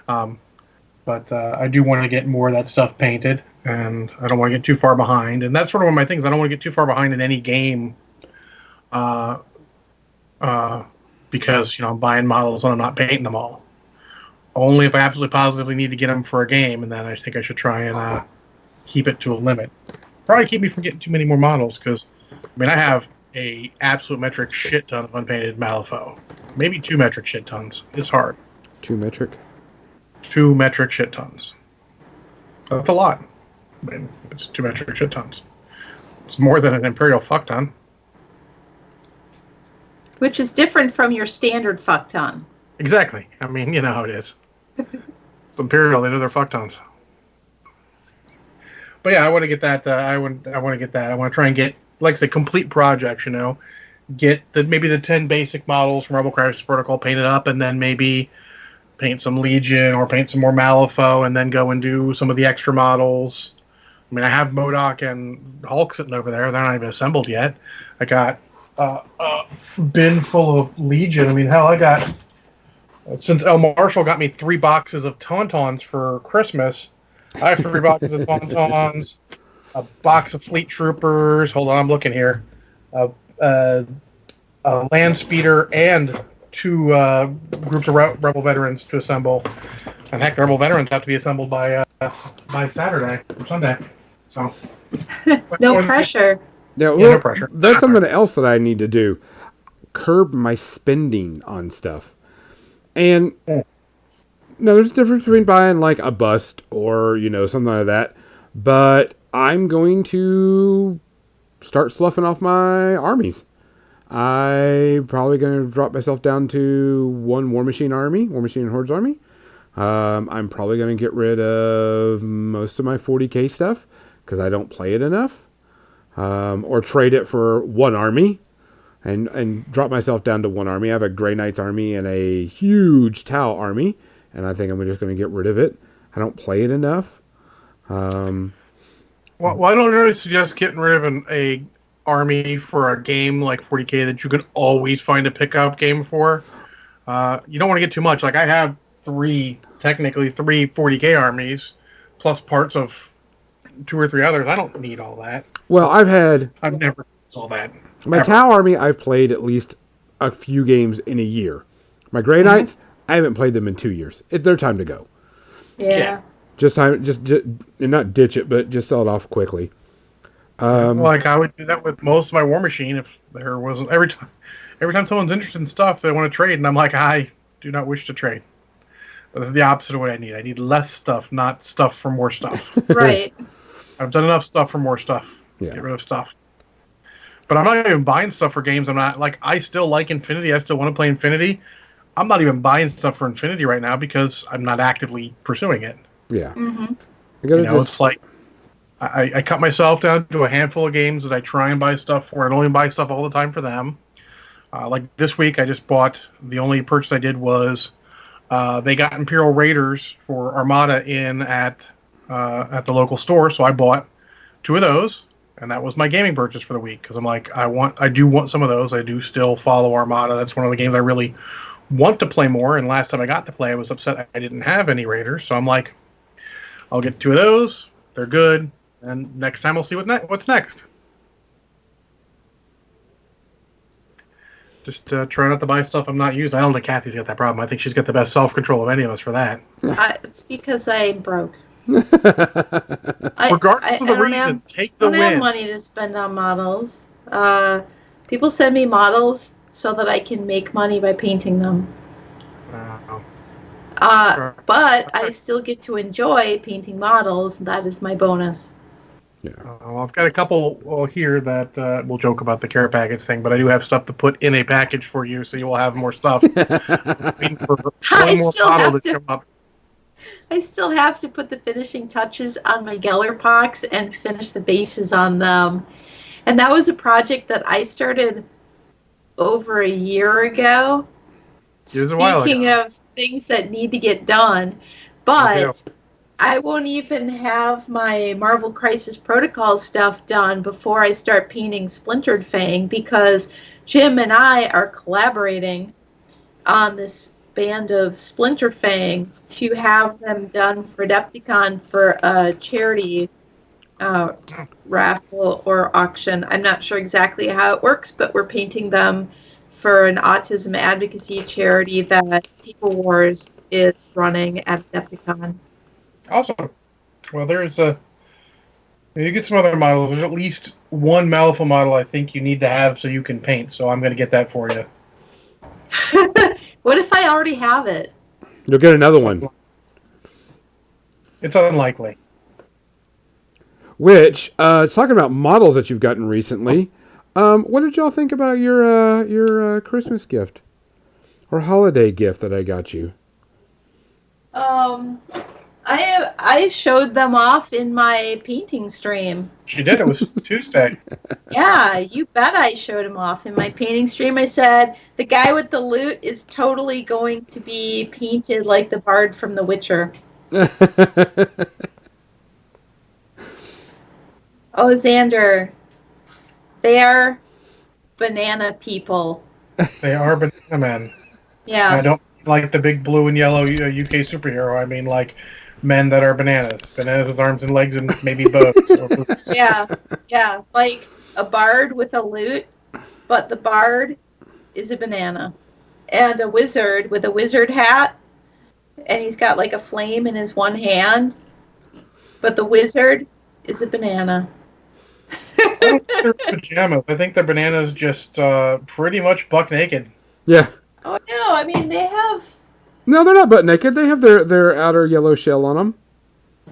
But I do want to get more of that stuff painted, and I don't want to get too far behind. And that's sort of one of my things. I don't want to get too far behind in any game, because I'm buying models and I'm not painting them all. Only if I absolutely positively need to get them for a game, and then I think I should try and keep it to a limit. Probably keep me from getting too many more models, because I have a absolute metric shit ton of unpainted Malifaux. Maybe 2 metric shit tons. It's hard. 2 metric? 2 metric shit tons. That's a lot. I mean, it's 2 metric shit tons. It's more than an Imperial fuck ton. Which is different from your standard fuck ton. Exactly. I mean, you know how it is. It's Imperial, they know their fuck tons. But yeah, I want to get that. I want to get that. I want to try and get, like I said, complete projects. Get maybe the 10 basic models from Rebel Crisis Protocol painted up, and then maybe paint some Legion or paint some more Malifaux, and then go and do some of the extra models. I mean, I have MODOK and Hulk sitting over there. They're not even assembled yet. I got a bin full of Legion. I mean, hell, I got, since El Marshall got me 3 boxes of Tauntauns for Christmas, I have 3 boxes of Tauntauns, a box of Fleet Troopers. Hold on, I'm looking here. A Land Speeder, and 2 groups of Rebel veterans to assemble. And heck, the Rebel veterans have to be assembled by Saturday or Sunday. So No pressure. Yeah, well, no pressure. That's something else that I need to do. Curb my spending on stuff. And no, there's a difference between buying like a bust or, something like that. But I'm going to start sloughing off my armies. I'm probably going to drop myself down to 1 War Machine army, War Machine and Hordes army. I'm probably going to get rid of most of my 40k stuff because I don't play it enough. Or trade it for 1 army and drop myself down to 1 army. I have a Grey Knights army and a huge Tau army, and I think I'm just going to get rid of it. I don't play it enough. Well, I don't really suggest getting rid of a army for a game like 40k that you can always find a pickup game for. You don't want to get too much. Like, I have technically three 40k armies, plus parts of 2 or 3 others. I don't need all that. Well, I've never used all that. my Tau army. I've played at least a few games in a year. My Grey Knights, I haven't played them in 2 years. It's their time to go. Yeah. Just not ditch it, but just sell it off quickly. Like, I would do that with most of my War Machine if there wasn't every time someone's interested in stuff they want to trade, and I'm like, I do not wish to trade. That's the opposite of what I need. I need less stuff, not stuff for more stuff. Right. I've done enough stuff for more stuff. Yeah. Get rid of stuff. But I'm not even buying stuff for games. I'm not like, I still like Infinity. I still want to play Infinity. I'm not even buying stuff for Infinity right now because I'm not actively pursuing it. Yeah. Mm-hmm. I gotta It's like I cut myself down to a handful of games that I try and buy stuff for. I don't even buy stuff all the time for them. Like this week, I just bought. The only purchase I did was they got Imperial Raiders for Armada in at the local store, so I bought 2 of those, and that was my gaming purchase for the week. Because I'm like, I do want some of those. I do still follow Armada. That's one of the games I really want to play more. And last time I got to play, I was upset I didn't have any Raiders. So I'm like, I'll get 2 of those. They're good. And next time we'll see what's next. Just try not to buy stuff I'm not using. I don't think Kathy's got that problem. I think she's got the best self-control of any of us for that. It's because I'm broke. Regardless of the reason, take the win. I don't have win. money to spend on models. People send me models so that I can make money by painting them. But I still get to enjoy painting models. That is my bonus. Yeah. Well, I've got a couple here that we'll joke about the care package thing, but I do have stuff to put in a package for you, so you will have more stuff. Waiting for one more model to come up. I still have to put the finishing touches on my Gellerpox and finish the bases on them. And that was a project that I started over a year ago. Speaking of things that need to get done. But I won't even have my Marvel Crisis Protocol stuff done before I start painting Splintered Fang, because Jim and I are collaborating on this band of Splinter Fang to have them done for Adepticon for a charity raffle or auction. I'm not sure exactly how it works, but we're painting them for an autism advocacy charity that People Wars is running at Adepticon. Awesome. Well, you get some other models. There's at least one Malifaux model I think you need to have so you can paint, so I'm going to get that for you. What if I already have it? You'll get another one. It's unlikely. Which, talking about models that you've gotten recently, What did y'all think about your Christmas gift or holiday gift that I got you? I showed them off in my painting stream. She did. It was Tuesday. Yeah, you bet I showed him off in my painting stream. I said the guy with the lute is totally going to be painted like the bard from The Witcher. Oh, Xander, they're banana people. They are banana men. Yeah. I don't like the big blue and yellow UK superhero. I mean, like men that are bananas. Bananas with arms and legs and maybe boats. Or boots. Yeah, yeah, like a bard with a lute, but the bard is a banana. And a wizard with a wizard hat, and he's got like a flame in his one hand, but the wizard is a banana. I don't think they're pajamas. I think they're bananas just pretty much buck naked. Yeah. Oh no, I mean they have, No, they're not butt naked. They have their outer yellow shell on them.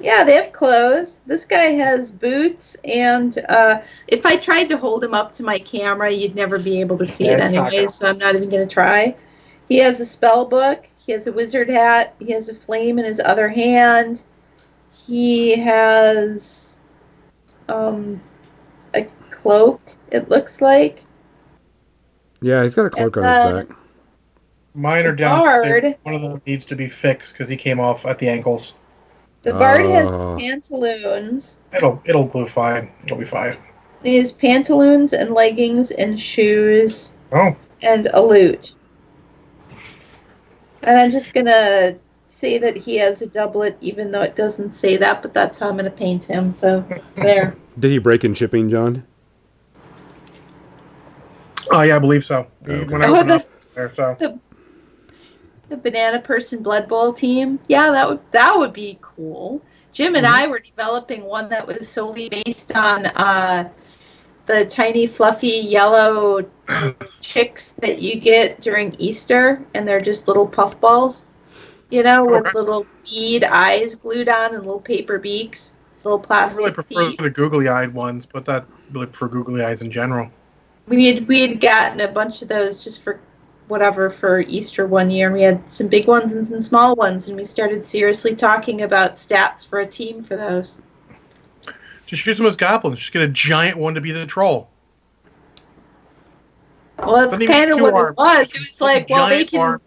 yeah, they have clothes. This guy has boots, and if I tried to hold him up to my camera, you'd never be able to see it Yeah, it's not anyway, gonna- so I'm not even going to try. He has a spell book. He has a wizard hat. He has a flame in his other hand. He has a cloak, it looks like. Yeah, he's got a cloak on And his back. Mine are The downstairs. bard. One of them needs to be fixed because he came off at the ankles. The bard has Oh. pantaloons. It'll glue fine. It'll be fine. He has pantaloons and leggings and shoes Oh, and a lute. And I'm just going to say that he has a doublet, even though it doesn't say that, but that's how I'm going to paint him. So, there. Did he break in shipping, John? oh yeah, I believe so. Okay. When I Oh, opened up there, so The Banana Person Blood Bowl team. Yeah, that would be cool. Jim and I were developing one that was solely based on the tiny, fluffy, yellow chicks that you get during Easter, and they're just little puffballs, with Okay. little bead eyes glued on and little paper beaks, little I plastic really prefer feet. the googly-eyed ones, but I really prefer googly eyes in general. We had gotten a bunch of those just for Easter one year, and we had some big ones and some small ones, and we started seriously talking about stats for a team for those. Just use them as goblins. Just get a giant one to be the troll. Well, that's Doesn't even kind of two what arms, it was. just It was like, well, giant arm.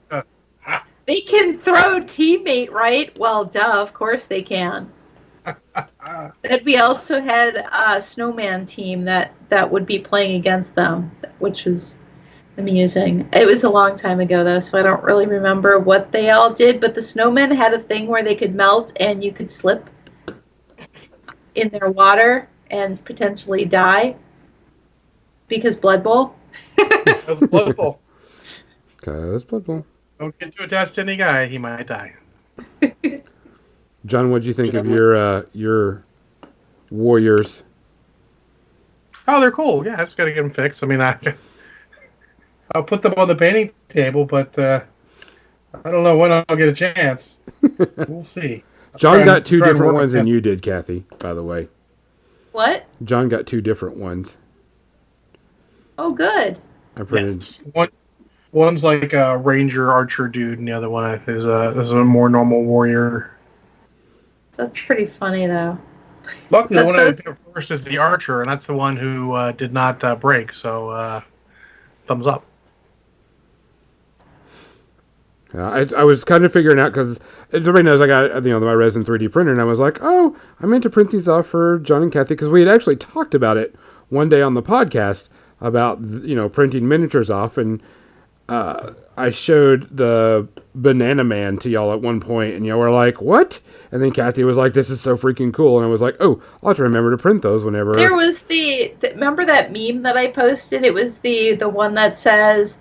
they can throw teammate, right? Well, duh, of course they can. And we also had a snowman team that would be playing against them, which was amusing. It was a long time ago, though, so I don't really remember what they all did, but the snowmen had a thing where they could melt and you could slip in their water and potentially die because Blood Bowl. That was Blood Bowl. Cause Blood Bowl. Don't get too attached to any guy; he might die. John, what'd you think of your warriors? Oh, they're cool. Yeah, I just got to get them fixed. I mean, I'll put them on the painting table, but I don't know when I'll get a chance. We'll see. John got two trying to different work ones with than him. you did, Kathy, by the way. What? John got two different ones. Oh, good. I printed. Yes. One's like a ranger archer dude, and the other one is a more normal warrior. That's pretty funny, though. Luckily, the one I Those- did first is the archer, and that's the one who did not break. So, thumbs up. I was kind of figuring out because everybody knows I got my resin 3D printer, and I was like, oh, I meant to print these off for John and Kathy because we had actually talked about it one day on the podcast about printing miniatures off, and I showed the Banana Man to y'all at one point, and y'all were like, what? And then Kathy was like, this is so freaking cool, and I was like, oh, I'll have to remember to print those whenever. There was remember that meme that I posted? It was the one that says,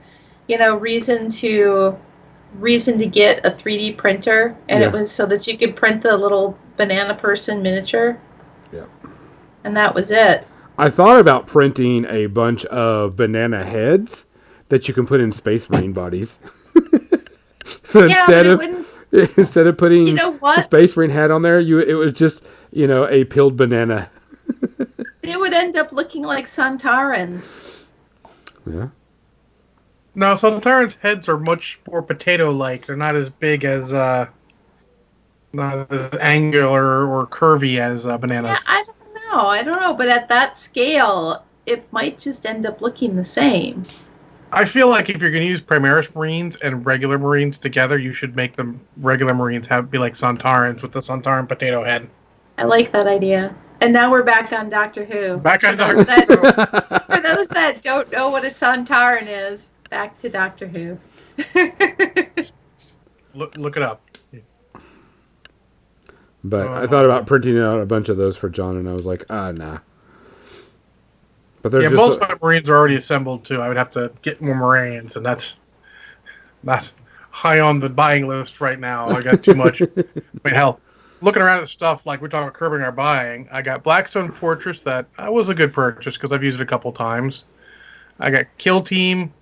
reason to get a 3D printer, and Yeah. it was so that you could print the little banana person miniature. Yeah. And that was it. I thought about printing a bunch of banana heads that you can put in Space Marine bodies. So Yeah, instead but it of wouldn't. instead of putting You know the what? Space Marine hat on there, it was just a peeled banana. It would end up looking like Santarans. Yeah. No, Suntaran's heads are much more potato-like. They're not as big as, not as angular or curvy as Yeah, bananas. I don't know. I don't know, but at that scale, it might just end up looking the same. I feel like if you're going to use Primaris Marines and regular Marines together, you should make them regular Marines be like Santarans with the Santaran potato head. I like that idea. And now we're back on Doctor Who. Back on For those Doctor Who. For those that don't know what a Santaran is, back to Doctor Who. Look it up. But I thought about printing out a bunch of those for John, and I was like, nah. But there's Yeah, just most of my Marines are already assembled too. I would have to get more Marines, and that's not high on the buying list right now. I got too much. I mean, hell, looking around at stuff like we're talking about curbing our buying, I got Blackstone Fortress that was a good purchase because I've used it a couple times. I got Kill Team.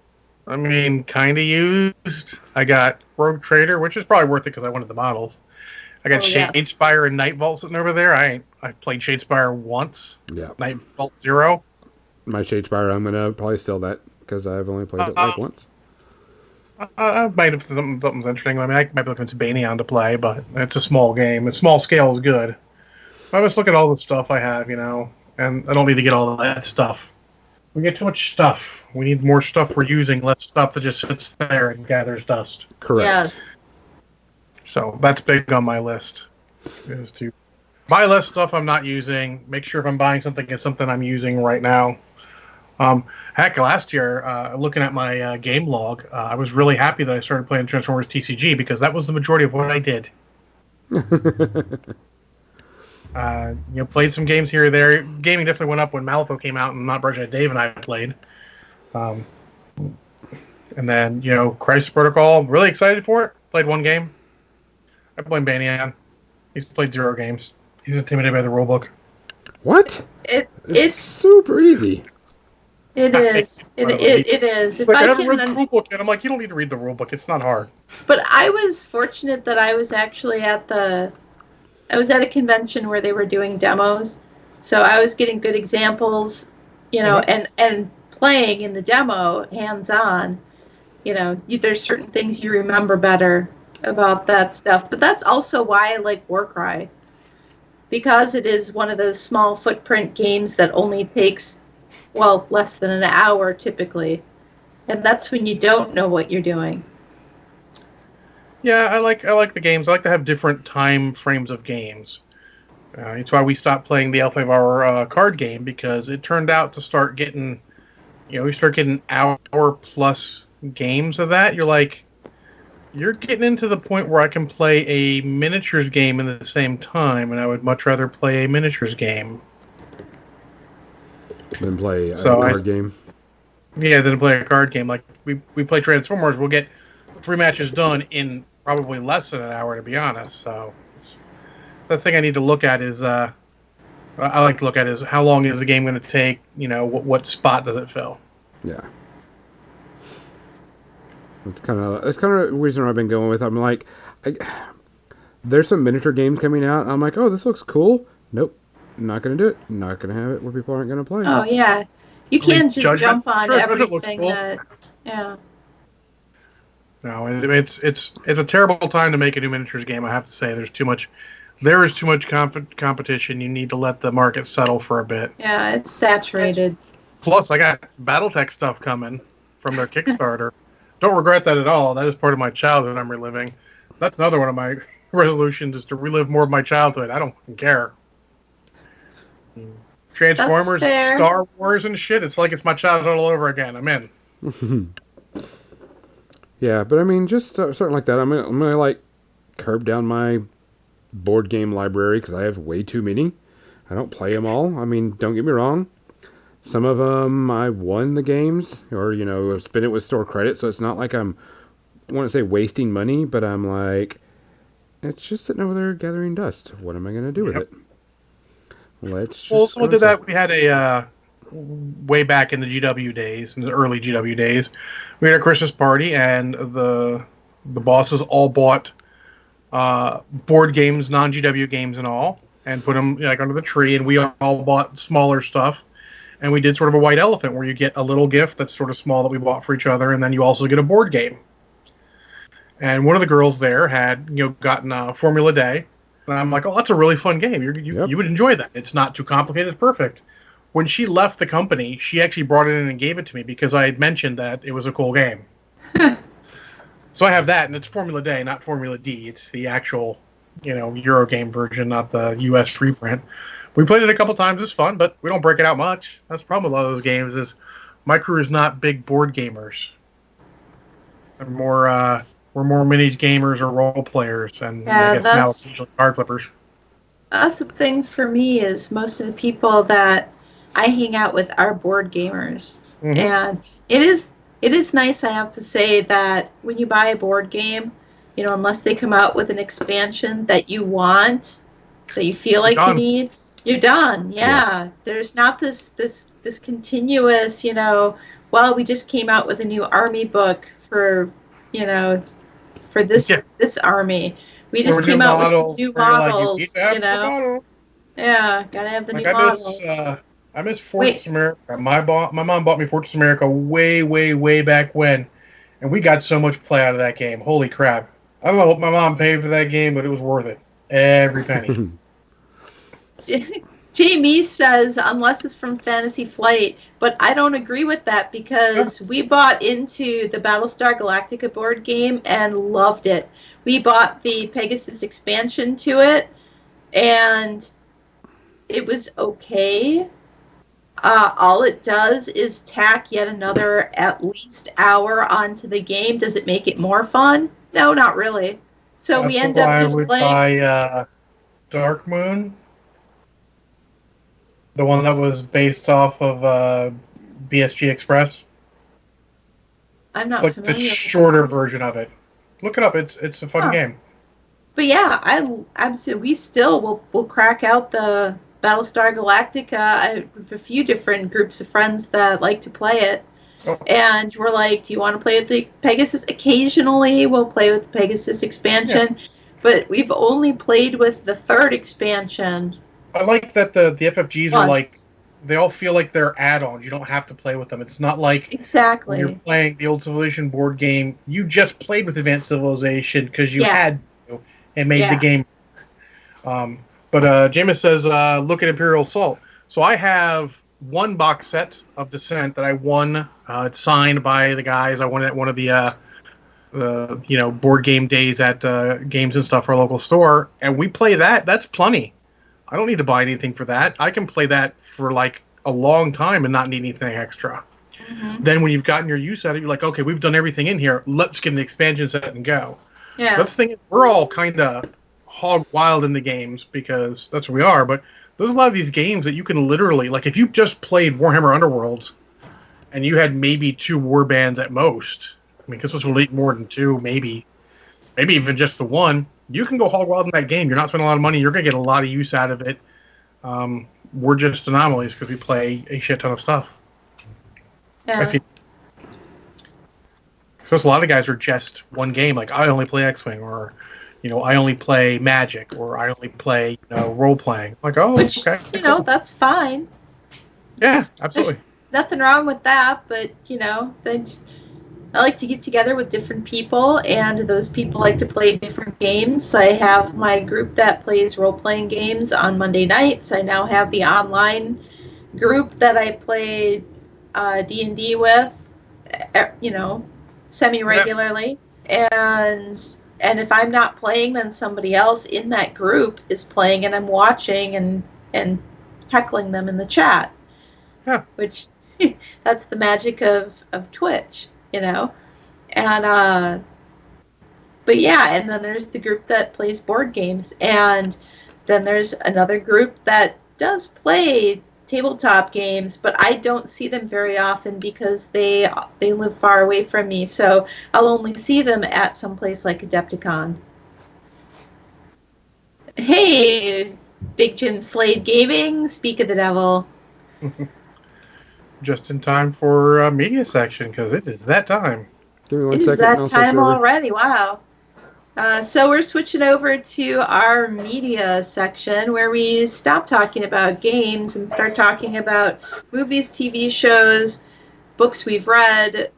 I mean, kind of used. I got Rogue Trader, which is probably worth it because I wanted the models. I got Shadespire and Night Vault sitting over there. I played Shadespire once. Yeah. Night Vault 0. My Shadespire, I'm gonna probably sell that because I've only played it like once. I might have something's interesting. I mean, I might be looking to Banion to play, but it's a small game. And small scale is good. I just look at all the stuff I have, and I don't need to get all of that stuff. We get too much stuff. We need more stuff we're using, less stuff that just sits there and gathers dust. Correct. Yes. So that's big on my list, is to buy less stuff I'm not using. Make sure if I'm buying something, it's something I'm using right now. Heck, last year, looking at my game log, I was really happy that I started playing Transformers TCG because that was the majority of what I did. Played some games here or there. Gaming definitely went up when Malifaux came out and Not Budget Dave and I played. And then, Crisis Protocol, really excited for it. Played one game. I blame Banian. He's played 0 games. He's intimidated by the rulebook. What? It's super easy. It is. It is. If like, I haven't can, read the rulebook yet. I'm like, you don't need to read the rulebook. It's not hard. But I was fortunate that I was actually at a convention where they were doing demos, so I was getting good examples, and playing in the demo hands on. There's certain things you remember better about that stuff. But that's also why I like Warcry, because it is one of those small footprint games that only takes less than an hour typically, and that's when you don't know what you're doing. Yeah, I like the games. I like to have different time frames of games. It's why we stopped playing the L5 Hour card game, because it turned out to start getting, we start getting hour plus games of that. You're getting into the point where I can play a miniatures game in the same time, and I would much rather play a miniatures game Than play a card game. Yeah, than play a card game. Like we play Transformers, we'll get 3 matches done in probably less than an hour, to be honest. So the thing I need to look at is I like to look at is how long is the game going to take? What spot does it fill? Yeah. That's kind of the reason I've been going with. I'm like, there's some miniature games coming out. I'm like, oh, this looks cool. Nope, not gonna do it. Not gonna have it where people aren't gonna play. Oh yeah, you can't just Judgment? jump on Sure, everything cool. that. Yeah. No, it's a terrible time to make a new miniatures game. I have to say, there is too much competition. You need to let the market settle for a bit. Yeah, it's saturated. Plus, I got BattleTech stuff coming from their Kickstarter. Don't regret that at all. That is part of my childhood I'm reliving. That's another one of my resolutions, is to relive more of my childhood. I don't fucking care. Transformers, Star Wars, and shit. It's like it's my childhood all over again. I'm in. Yeah, but I mean, just something like that. I'm gonna like curb down my board game library because I have way too many. I don't play them all. I mean, don't get me wrong. Some of them I won the games, or spin it with store credit, so it's not like I want to say wasting money, but I'm like, it's just sitting over there gathering dust. What am I gonna do with it? Let's just. Someone did that. We had a way back in the GW days, in the early GW days, we had a Christmas party, and the bosses all bought board games, non-GW games, and all, and put them under the tree, and we all bought smaller stuff. and we did sort of a white elephant where you get a little gift that's sort of small that we bought for each other, and then you also get a board game. And one of the girls there had gotten a Formula Day, and I'm like, oh, that's a really fun game. You would enjoy that. It's not too complicated. It's perfect. When she left the company, she actually brought it in and gave it to me because I had mentioned that it was a cool game. So I have that, and it's Formula Day, not Formula D. It's the actual, Eurogame version, not the U.S. reprint. We played it a couple times. It's fun, but we don't break it out much. That's the problem with a lot of those games is my crew is not big board gamers. We're more minis gamers or role players, and I guess now it's usually card flippers. That's the thing for me is most of the people that I hang out with are board gamers. Mm-hmm. And it is nice, I have to say, that when you buy a board game, unless they come out with an expansion that you want, that you feel like you need, you're done. Yeah. There's not this continuous, well, we just came out with a new army book for this army. We just came out with some new models, Yeah, gotta have the new models. I miss Fortress America. My mom bought me Fortress America way, way, way back when, and we got so much play out of that game. Holy crap. I don't know what my mom paid for that game, but it was worth it. Every penny. Jamie says, unless it's from Fantasy Flight, but I don't agree with that because we bought into the Battlestar Galactica board game and loved it. We bought the Pegasus expansion to it, and it was okay. All it does is tack yet another at least hour onto the game. Does it make it more fun? No, not really. So we end up just playing. Buy Dark Moon, the one that was based off of BSG Express. I'm not familiar. It's like the shorter version of it. Look it up. It's a fun game. But yeah, we still will crack out the Battlestar Galactica. I have a few different groups of friends that like to play it. Oh. And we're like, do you want to play with the Pegasus? Occasionally we'll play with the Pegasus expansion, but we've only played with the third expansion. I like that the FFGs are like, they all feel like they're add-ons. You don't have to play with them. It's not like exactly when you're playing the Old Civilization board game, you just played with Advanced Civilization because you had to and made the game. But Jameis says, look at Imperial Assault. So I have one box set of Descent that I won. It's signed by the guys. I won it at one of the board game days at Games and Stuff for a local store. And we play that. That's plenty. I don't need to buy anything for that. I can play that for like a long time and not need anything extra. Mm-hmm. Then when you've gotten your use out of it, you're like, okay, we've done everything in here. Let's get an expansion set and go. Yeah. That's the thing. We're all kind of hog wild in the games because that's what we are. But there's a lot of these games that you can literally, like if you just played Warhammer Underworlds and you had maybe 2 war bands at most, I mean, because this will lead more than 2, maybe even just the 1, you can go hog wild in that game. You're not spending a lot of money. You're going to get a lot of use out of it. We're just anomalies because we play a shit ton of stuff. Yeah. So a lot of guys are just one game. Like, I only play X-Wing, or, I only play Magic, or I only play, role-playing. Like, okay. That's fine. Yeah, absolutely. There's nothing wrong with that, but, I like to get together with different people, and those people like to play different games. I have my group that plays role-playing games on Monday nights. I now have the online group that I play D&D with, semi-regularly. Yeah. And if I'm not playing, then somebody else in that group is playing, and I'm watching and heckling them in the chat. Yeah. Which, that's the magic of Twitch. And but yeah, and then there's the group that plays board games, and then there's another group that does play tabletop games, but I don't see them very often because they live far away from me, so I'll only see them at some place like Adepticon. Hey, Big Jim Slade Gaming, speak of the devil. Just in time for media section, because it is that time. Give me one second. second. It is that time already. Wow. So we're switching over to our media section where we stop talking about games and start talking about movies, TV shows, books we've read,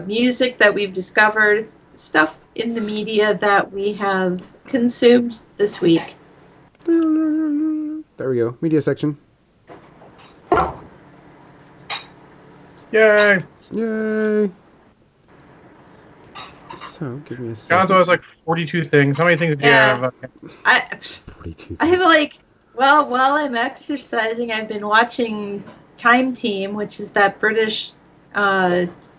music that we've discovered, stuff in the media that we have consumed this week. There we go. Media section. Yay! Yay. So, give me a second. Gonzo has like 42 things. How many things do Yeah. you have? 42. I have while I'm exercising, I've been watching Time Team, which is that British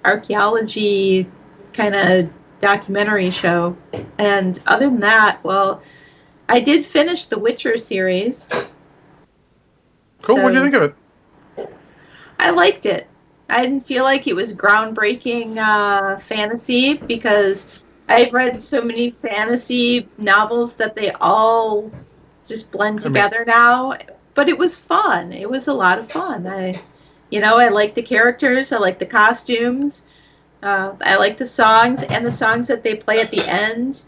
archaeology kind of documentary show. And other than that, well, I did finish the Witcher series. Cool. So- What do you think of it? I liked it. I didn't feel like it was groundbreaking fantasy because I've read so many fantasy novels that they all just blend together now. But it was fun. It was a lot of fun. I like the characters. I like the costumes. I like the songs, and the songs that they play at the end,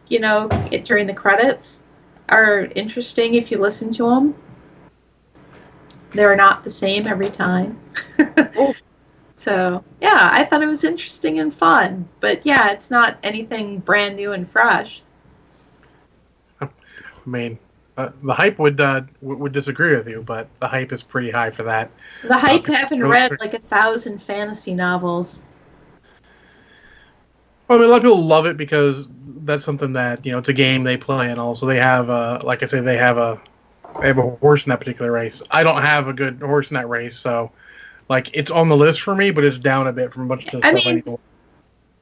during the credits are interesting if you listen to them. They're not the same every time. So, yeah, I thought it was interesting and fun. But, yeah, it's not anything brand new and fresh. I mean, the hype would disagree with you, but the hype is pretty high for that. The hype haven't really read quick. like 1,000 fantasy novels. Well, I mean, a lot of people love it because that's something that it's a game they play, and also they have like I say, they have a horse in that particular race. I don't have a good horse in that race, so like it's on the list for me, but it's down a bit from a bunch of stuff.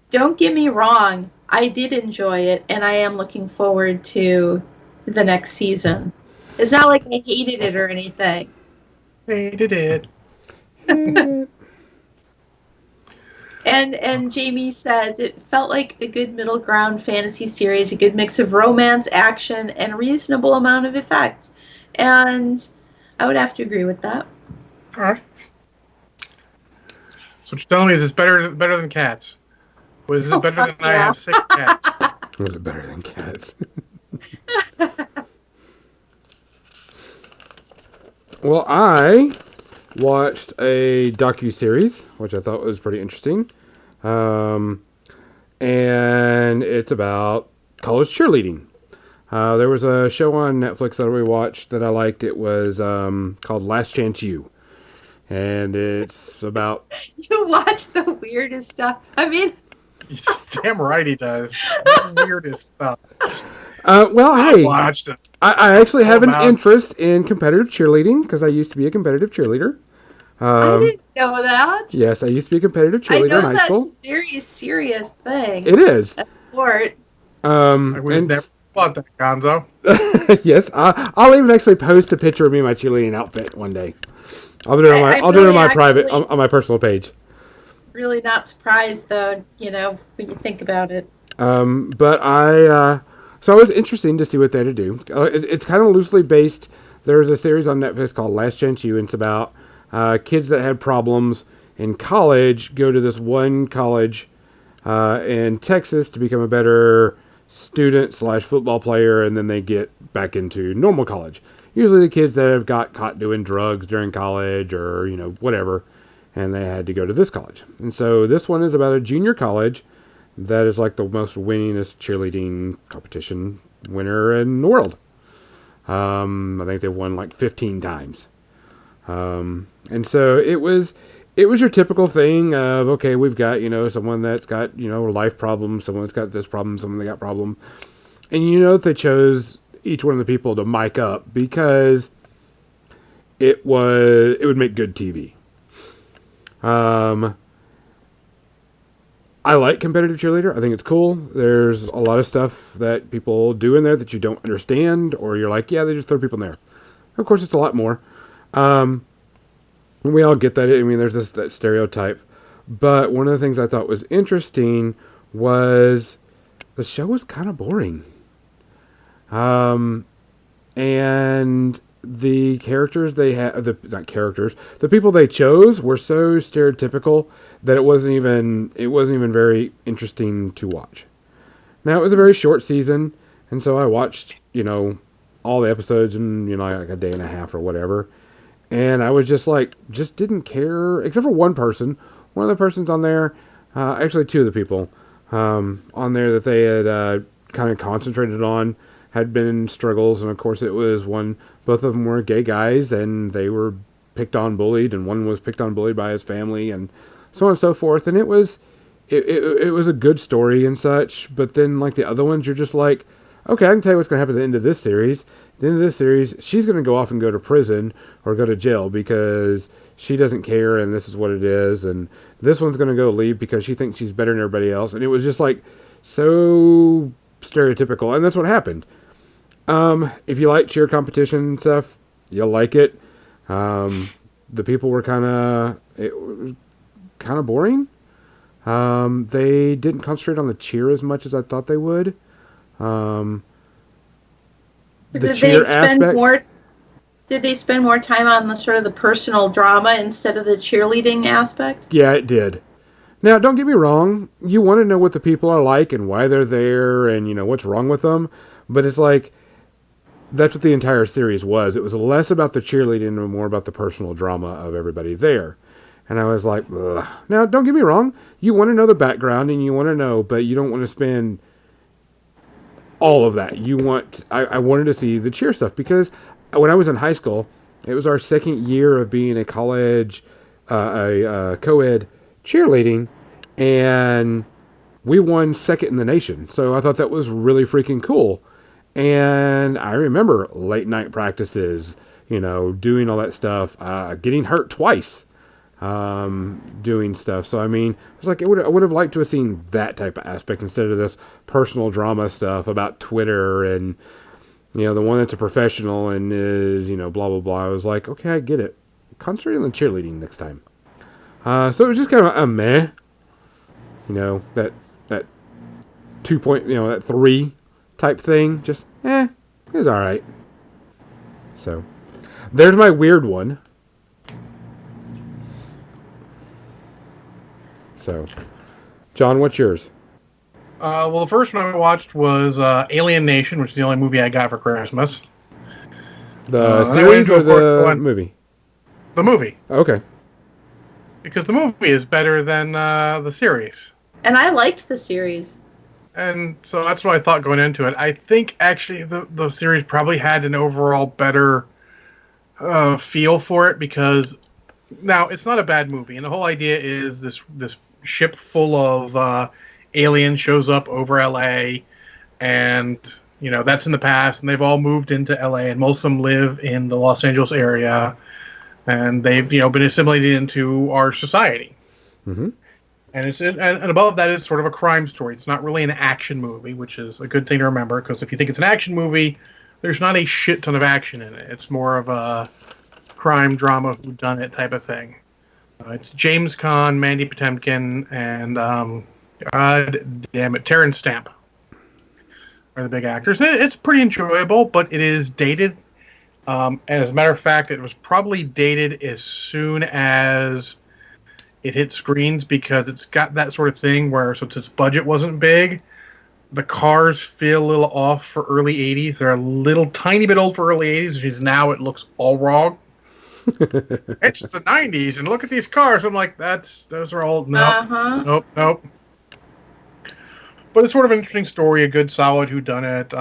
Don't get me wrong. I did enjoy it, and I am looking forward to the next season. It's not like I hated it or anything. Hated it. And Jamie says it felt like a good middle ground fantasy series, a good mix of romance, action, and a reasonable amount of effects. And I would have to agree with that. All right. So what you're telling me is it's better than Cats. Was it better than I have 6 cats? Was it better than Cats? Well, I watched a docu-series, which I thought was pretty interesting. And it's about college cheerleading. There was a show on Netflix that we watched that I liked. It was called Last Chance U. And it's about... You watch the weirdest stuff. I mean... Damn right he does. The weirdest stuff. Well, hey, Watched it. I actually have an about- interest in competitive cheerleading because I used to be a competitive cheerleadter. I didn't know that. Yes, I used to be a competitive I cheerleader know in high that's school. a very serious thing. It is. A sport. I would And never thought that, Gonzo. yes, I'll even actually post a picture of me in my cheerleading outfit one day. I'll do it on my I I'll do it on really my private actually- on my personal page. Really not surprised, though, when you think about it. But so it was interesting to see what they had to do. It's kind of loosely based. There's a series on Netflix called Last Chance U, and it's about kids that had problems in college go to this one college in Texas to become a better student / football player, and then they get back into normal college. Usually the kids that have got caught doing drugs during college or, whatever, and they had to go to this college. And so this one is about a junior college that is like the most winningest cheerleading competition winner in the world. I think they've won like 15 times. And so it was your typical thing of, okay, we've got, someone that's got, life problems, someone that's got this problem, someone that got problem. And that they chose each one of the people to mic up because it would make good TV. I like competitive cheerleader. I think it's cool. There's a lot of stuff that people do in there that you don't understand, or you're like, yeah, they just throw people in there. Of course, it's a lot more. We all get that. I mean, there's that stereotype. But one of the things I thought was interesting was the show was kind of boring. And the characters they had, the people they chose were so stereotypical that it wasn't even very interesting to watch. Now, it was a very short season. And so I watched, all the episodes in, like a day and a half or whatever. And I was just like, just didn't care, except for one person. One of the persons on there, actually two of the people on there that they had kind of concentrated on had been in struggles. And of course, it was both of them were gay guys, and they were picked on, bullied, and one was picked on, bullied by his family, and so on and so forth. And it was a good story and such. But then, like the other ones, you're just like, okay, I can tell you what's going to happen at the end of this series. At the end of this series, she's going to go off and go to prison or go to jail because she doesn't care, and this is what it is. And this one's going to go leave because she thinks she's better than everybody else. And it was just like so stereotypical, and that's what happened. If you like cheer competition and stuff, you'll like it. The people were kind of boring. They didn't concentrate on the cheer as much as I thought they would. The Did cheer they spend aspect. more? Did they spend more time on the sort of the personal drama instead of the cheerleading aspect? Yeah, it did. Now, don't get me wrong. You want to know what the people are like and why they're there and, what's wrong with them. But it's like, that's what the entire series was. It was less about the cheerleading and more about the personal drama of everybody there. And I was like, ugh. Now, don't get me wrong. You want to know the background and you want to know, but you don't want to spend all of that. I wanted to see the cheer stuff because when I was in high school, it was our second year of being a college, a co-ed cheerleading, and we won second in the nation. So I thought that was really freaking cool. And I remember late night practices, doing all that stuff, getting hurt twice, doing stuff. So, I mean, I was like, I would have liked to have seen that type of aspect instead of this personal drama stuff about Twitter and, the one that's a professional and is, blah, blah, blah. I was like, okay, I get it. Concentrate on the cheerleading next time. So it was just kind of a meh, that 2 point, that 3 type thing. Just, it was all right. So there's my weird one. So, John, what's yours? Well, the first one I watched was Alien Nation, which is the only movie I got for Christmas. The series or the movie? The movie. Okay. Because the movie is better than the series. And I liked the series. And so that's what I thought going into it. I think actually the series probably had an overall better feel for it because now it's not a bad movie. And the whole idea is this ship full of aliens shows up over LA, and that's in the past, and they've all moved into LA, and most of them live in the Los Angeles area, and they've been assimilated into our society. Mm-hmm. And above that, it's sort of a crime story. It's not really an action movie, which is a good thing to remember, because if you think it's an action movie, there's not a shit ton of action in it. It's more of a crime drama whodunit type of thing. It's James Caan, Mandy Patinkin, and God damn it, Terrence Stamp are the big actors. It's pretty enjoyable, but it is dated. And as a matter of fact, it was probably dated as soon as it hit screens because it's got that sort of thing where, since its budget wasn't big, the cars feel a little off for early 80s. They're a little tiny bit old for early 80s, which is now it looks all wrong. It's the 90s, and look at these cars. I'm like, those are old. Nope. But it's sort of an interesting story, a good solid whodunit.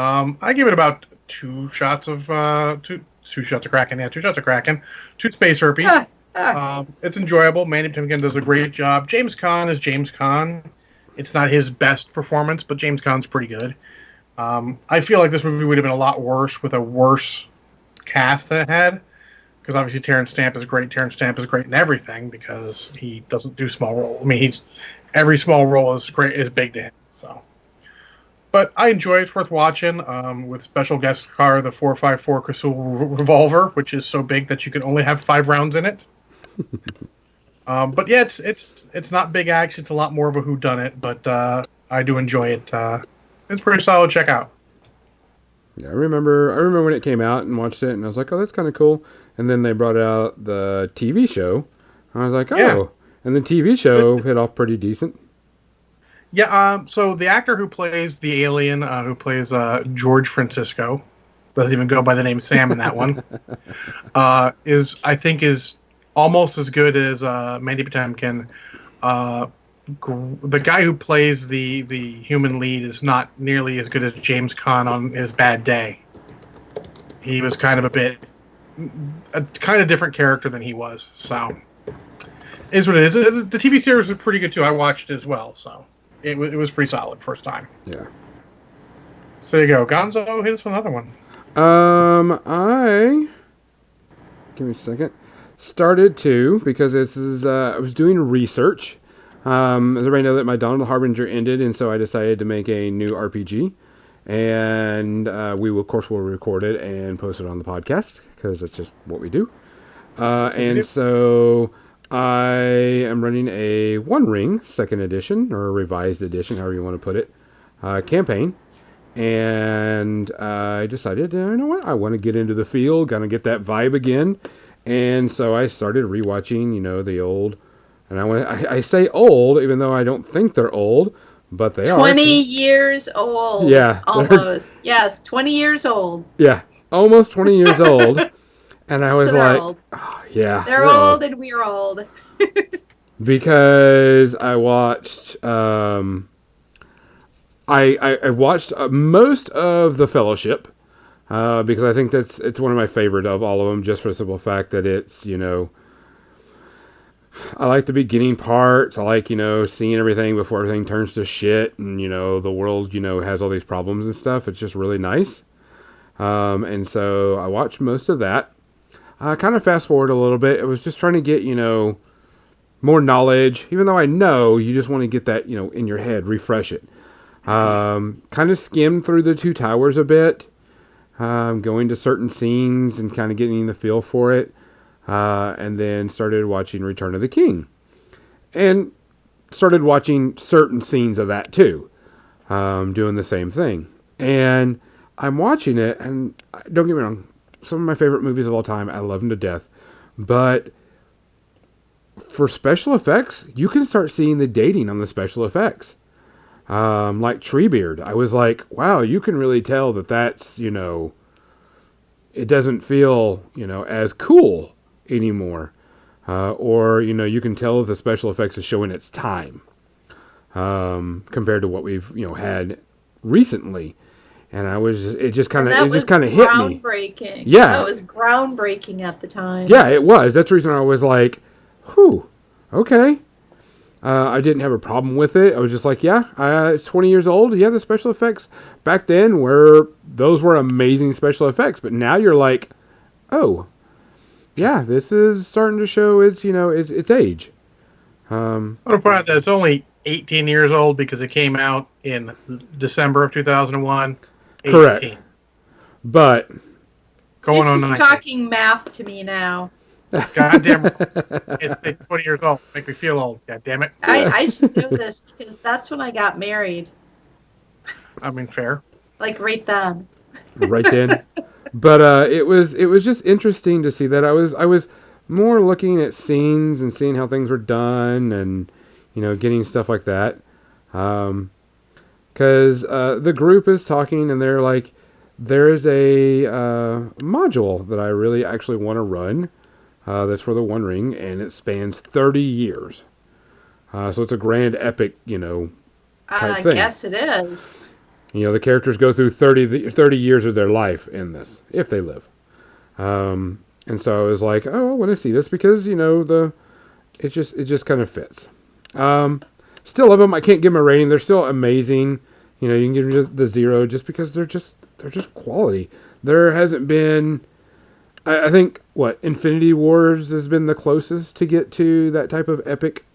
I give it about 2 shots of Kraken. Yeah, 2 shots of Kraken, 2 space herpes. It's enjoyable. Mandy Patinkin does a great job. James Caan is James Caan. It's not his best performance, but James Caan's pretty good. I feel like this movie would have been a lot worse with a worse cast than it had. Because obviously Terrence Stamp is great. Terrence Stamp is great in everything because he doesn't do small roles. I mean, every small role is big to him. So, but I enjoy it. It's worth watching. With special guest star the 4.54 Casull revolver, which is so big that you can only have 5 rounds in it. But yeah, it's not big action. It's a lot more of a whodunit, but I do enjoy it. It's pretty solid. Check out. Yeah, I remember when it came out and watched it, and I was like, oh, that's kind of cool. And then they brought out the TV show. I was like, oh. Yeah. And the TV show hit off pretty decent. Yeah. So the actor who plays the alien, who plays George Francisco, doesn't even go by the name Sam in that one. Is almost as good as Mandy Patinkin. Uh, the guy who plays the human lead is not nearly as good as James Caan on his bad day. He was kind of a kind of different character than he was. So, is what it is. The TV series was pretty good too. I watched it as well, so it was pretty solid first time. Yeah. So there you go, Gonzo. Here's another one. I give me a second. Started to because this is I was doing research. As everybody know that my Donald Harbinger ended, and so I decided to make a new RPG, and we will, of course, will record it and post it on the podcast because that's just what we do. And so I am running a One Ring second edition or a revised edition, however you want to put it, campaign. And I decided, you know what, I want to get into the field, gonna get that vibe again. And so I started rewatching, the old, and I say old, even though I don't think they're old, but they 20 are. years old. Yeah. Almost. Yes, 20 years old. Yeah, almost 20 years old. And I was So they're like, old. oh, yeah. They're old and we're old. Because I watched, I watched most of The Fellowship. Because I think it's one of my favorite of all of them, just for the simple fact that it's, I like the beginning parts. I like, seeing everything before everything turns to shit and, the world, has all these problems and stuff. It's just really nice. And so I watched most of that. I kind of fast forward a little bit. I was just trying to get, more knowledge, even though I know you just want to get that, in your head, refresh it. Kind of skimmed through the Two Towers a bit. Going to certain scenes and kind of getting the feel for it. And then started watching Return of the King. And started watching certain scenes of that too. Doing the same thing. And I'm watching it, and don't get me wrong, some of my favorite movies of all time, I love them to death. But for special effects, you can start seeing the dating on the special effects. Like Treebeard, I was like, wow, you can really tell that that's, it doesn't feel, as cool anymore. Or, you can tell the special effects is showing its time, compared to what we've, had recently. And it just kind of hit me. Groundbreaking. Yeah. That was groundbreaking at the time. Yeah, it was. That's the reason I was like, whew, okay. I didn't have a problem with it. I was just like, yeah, it's 20 years old. Yeah, the special effects back then those were amazing special effects. But now you're like, oh, yeah, this is starting to show its, its age. I want to point out that it's only 18 years old because it came out in December of 2001. 18. Correct. But going You're on just 19. talking math to me now. Goddamn, it's 20 years old. Make me feel old. God damn it. I should know this because that's when I got married. I mean, fair. Like right then. right then. But it was just interesting to see that. I was more looking at scenes and seeing how things were done and, getting stuff like that. Because the group is talking and they're like, there is a module that I really actually want to run. That's for the One Ring, and it spans 30 years. So it's a grand epic, type I thing. guess it is. The characters go through 30 years of their life in this, if they live. And so I was like, oh, I want to see this because, it just kind of fits. Still love them. I can't give them a rating. They're still amazing. You can give them just the 0 just because they're just quality. There hasn't been, I think, Infinity Wars has been the closest to get to that type of epic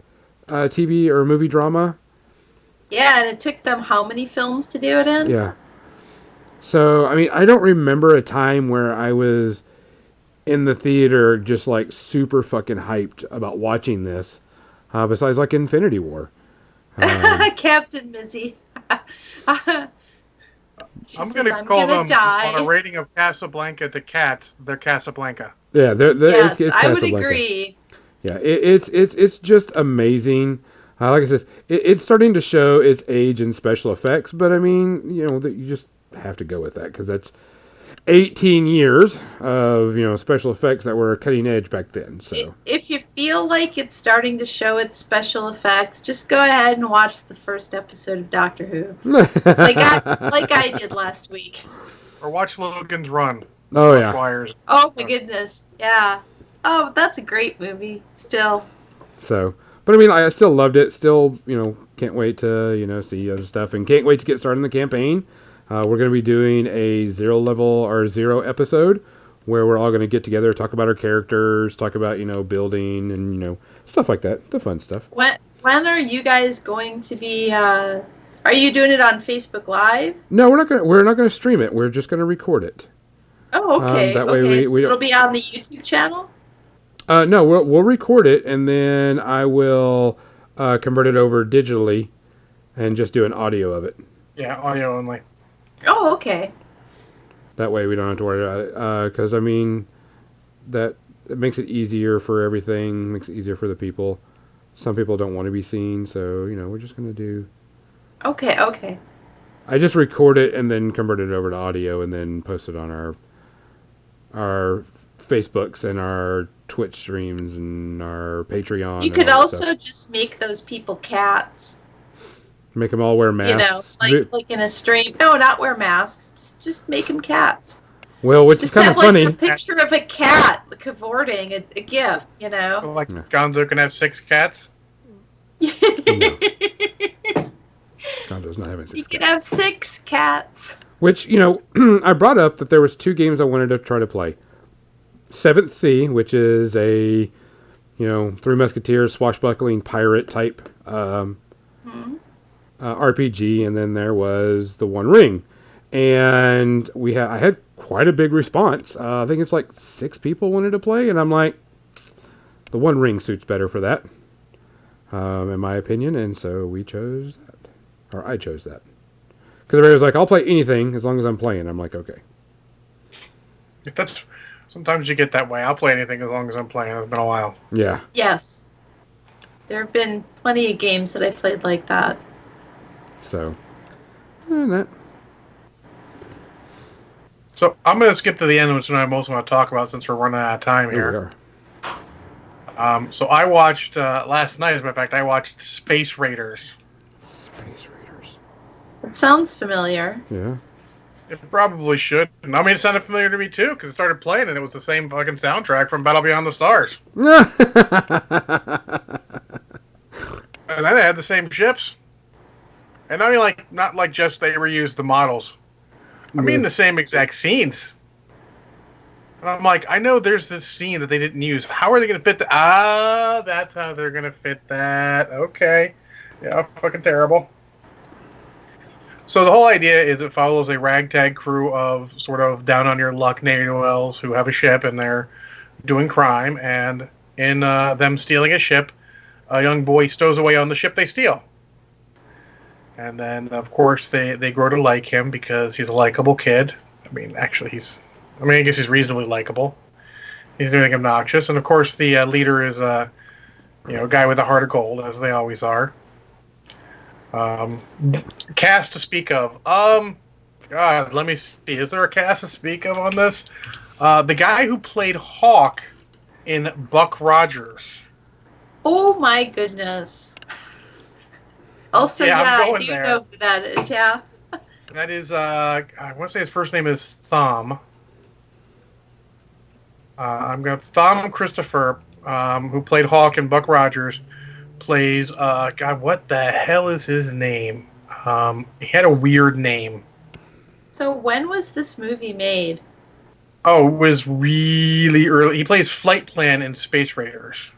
TV or movie drama. Yeah, and it took them how many films to do it in? Yeah. So, I mean, I don't remember a time where I was in the theater just like super fucking hyped about watching this, besides like Infinity War. Captain Mizzy. I'm going to call them on a rating of Casablanca to Cats. They're Casablanca. Yeah, yes, it's I would Casablanca. agree. Yeah, it's just amazing. Like I said, it's starting to show its age in special effects, but I mean, that you just have to go with that because that's 18 years of special effects that were cutting edge back then. So If you feel like it's starting to show its special effects, just go ahead and watch the first episode of Doctor Who, like I did last week. Or watch Logan's Run. Oh yeah. Wires. Oh my goodness, yeah. Oh, that's a great movie. Still. So, but I mean, I still loved it. Still, can't wait to see other stuff, and can't wait to get started in the campaign. We're going to be doing a zero episode where we're all going to get together, talk about our characters, talk about building and stuff like that, the fun stuff. When are you guys going to be? Are you doing it on Facebook Live? No, we're not going. We're not going to stream it. We're just going to record it. Oh, okay. That way okay, we so it'll be on the YouTube channel. No, we'll record it and then I will convert it over digitally and just do an audio of it. Yeah, audio only. Oh, okay. That way we don't have to worry about it. Because, I mean, it makes it easier for everything, makes it easier for the people. Some people don't want to be seen, so, we're just going to do... Okay. I just record it and then convert it over to audio and then post it on our Facebooks and our Twitch streams and our Patreon. You could also just make those people cats. Make them all wear masks. Like in a stream. No, not wear masks. Just make them cats. Well, which is kind of funny. Just have a picture of a cat cavorting, a gift, Like Gonzo can have 6 cats? No. Gonzo's not having 6 cats. You can have 6 cats. Which, I brought up that there was 2 games I wanted to try to play. Seventh Sea, which is a, Three Musketeers swashbuckling pirate type RPG, and then there was The One Ring, and I had quite a big response. I think it's like 6 people wanted to play, and I'm like, The One Ring suits better for that, in my opinion, and so we chose that, or I chose that, because everybody was like, I'll play anything as long as I'm playing. I'm like, okay. Sometimes you get that way. I'll play anything as long as I'm playing. It's been a while. Yeah. Yes. There have been plenty of games that I played like that. So, that. So I'm going to skip to the end, which I most want to talk about since we're running out of time here. So I watched, last night, as a matter of fact, I watched Space Raiders. Space Raiders. It sounds familiar. Yeah. It probably should. I mean, it sounded familiar to me, too, because it started playing, and it was the same fucking soundtrack from Battle Beyond the Stars. And then it had the same ships. And I mean, not like just they reused the models. I mean the same exact scenes. And I'm like, I know there's this scene that they didn't use. How are they going to fit that? That's how they're going to fit that. Okay. Yeah, fucking terrible. So the whole idea is it follows a ragtag crew of sort of down-on-your-luck ne'er-do-wells who have a ship and they're doing crime. And in them stealing a ship, a young boy stows away on the ship they steal. And then, of course, they grow to like him because he's a likable kid. I mean, actually, I guess he's reasonably likable. He's doing obnoxious. And, of course, the leader is a guy with a heart of gold, as they always are. Cast to speak of. God, let me see. Is there a cast to speak of on this? The guy who played Hawk in Buck Rogers. Oh, my goodness. Also, I do know who that is, yeah. That is, I want to say his first name is Thom. I'm going to Thom Christopher, who played Hawk in Buck Rogers, plays, God, what the hell is his name? He had a weird name. So when was this movie made? Oh, it was really early. He plays Flight Plan in Space Raiders.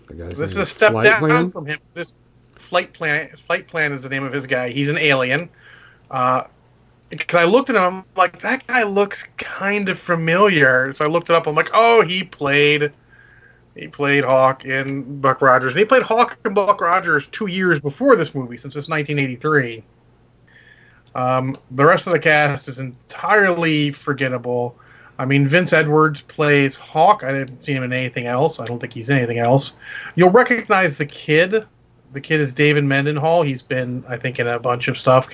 This is a step down from him. This Flight Plan is the name of his guy. He's an alien. Because I looked at him, I'm like, that guy looks kind of familiar. So I looked it up. I'm like, oh, he played Hawk in Buck Rogers. And he played Hawk in Buck Rogers 2 years before this movie, since it's 1983. The rest of the cast is entirely forgettable. I mean, Vince Edwards plays Hawk. I didn't see him in anything else. I don't think he's in anything else. You'll recognize the kid. The kid is David Mendenhall. He's been, I think, in a bunch of stuff.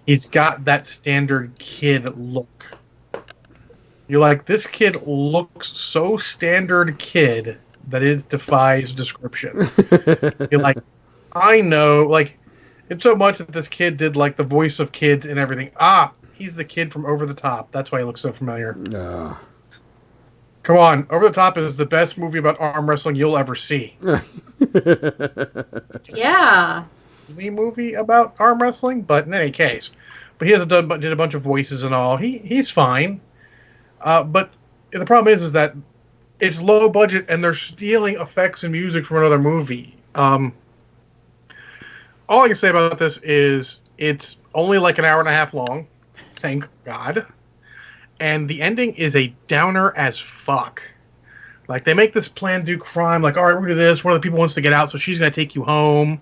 He's got that standard kid look. You're like, this kid looks so standard kid that it defies description. You're like, I know, like, it's so much that this kid did, like, the voice of kids and everything. He's the kid from Over the Top. That's why he looks so familiar. Come on, Over the Top is the best movie about arm wrestling you'll ever see. Yeah. Movie about arm wrestling, but in any case, but he hasn't did a bunch of voices and all. He's fine, but the problem is that it's low budget and they're stealing effects and music from another movie. All I can say about this is it's only like an hour and a half long. Thank God. And the ending is a downer as fuck. Like, they make this plan to do crime. Like, all right, we're going to do this. One of the people wants to get out, so she's going to take you home.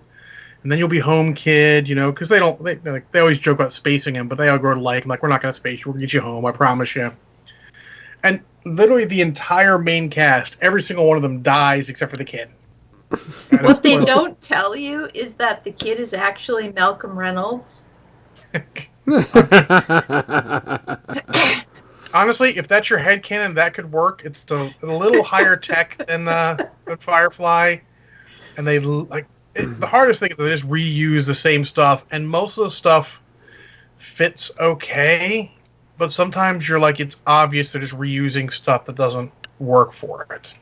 And then you'll be home, kid, you know, because they always joke about spacing him, but they all grow to like him. Like, we're not going to space you. We'll get you home, I promise you. And literally the entire main cast, every single one of them dies except for the kid. What they don't tell you is that the kid is actually Malcolm Reynolds. Honestly, if that's your headcanon, that could work. It's a little higher tech than Firefly. And they, like, the hardest thing is they just reuse the same stuff. And most of the stuff fits okay. But sometimes you're like, it's obvious they're just reusing stuff that doesn't work for it.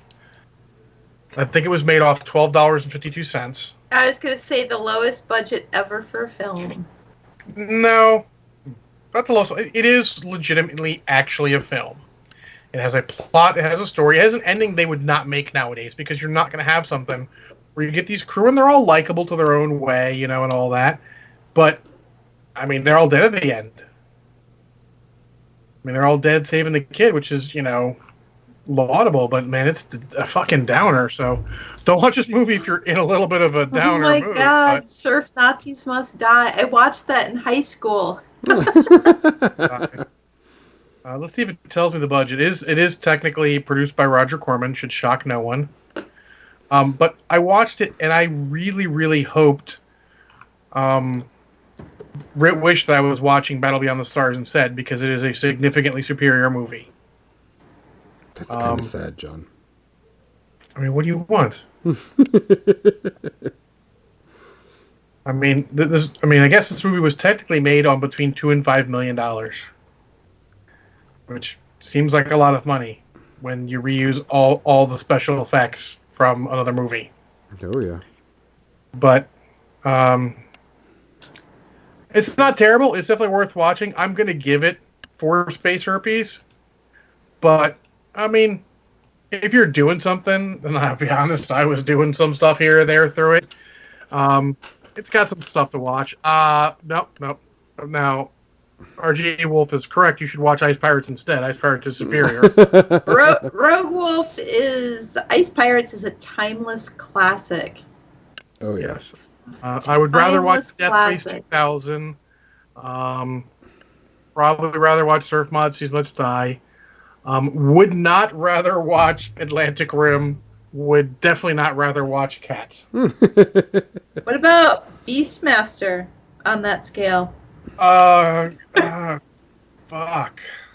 I think it was made off $12.52. I was going to say the lowest budget ever for a film. No, not the lowest. It is legitimately actually a film. It has a plot, it has a story, it has an ending they would not make nowadays because you're not going to have something where you get these crew and they're all likable to their own way, you know, and all that. But, I mean, they're all dead at the end. I mean, they're all dead saving the kid, which is, you know, laudable, but man, it's a fucking downer. So don't watch this movie if you're in a little bit of a downer mood. Oh my god, Surf Nazis Must Die. I watched that in high school. Let's see if it tells me the budget. It is technically produced by Roger Corman. Should shock no one. But I watched it and I really, really hoped, wish that I was watching Battle Beyond the Stars instead, because it is a significantly superior movie. That's kind of sad, John. I mean, what do you want? I mean, I guess this movie was technically made on between $2 and $5 million, which seems like a lot of money when you reuse all the special effects from another movie. Oh yeah. But it's not terrible. It's definitely worth watching. I'm gonna give it 4 space herpes, but I mean, if you're doing something, and I'll be honest, I was doing some stuff here or there through it. It's got some stuff to watch. Nope. Now, RG Wolf is correct. You should watch Ice Pirates instead. Ice Pirates is superior. Rogue Wolf is... Ice Pirates is a timeless classic. Oh, yeah. Yes. I would rather watch Death Race Classic. 2000. Probably rather watch Surf Nazis Must Die. Would not rather watch Atlantic Rim. Would definitely not rather watch Cats. What about Beastmaster on that scale? Fuck.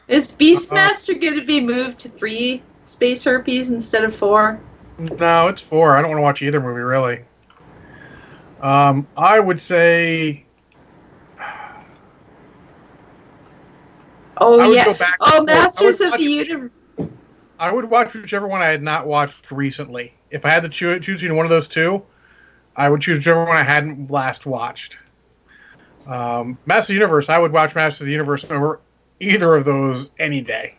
Is Beastmaster going to be moved to 3 space herpes instead of 4? No, it's 4. I don't want to watch either movie, really. I would say... Oh, I would yeah. go back Oh, and forth. Masters of the Universe. I would watch whichever one I had not watched recently. If I had to choose between one of those two, I would choose whichever one I hadn't last watched. Masters of the Universe, I would watch Masters of the Universe over either of those any day.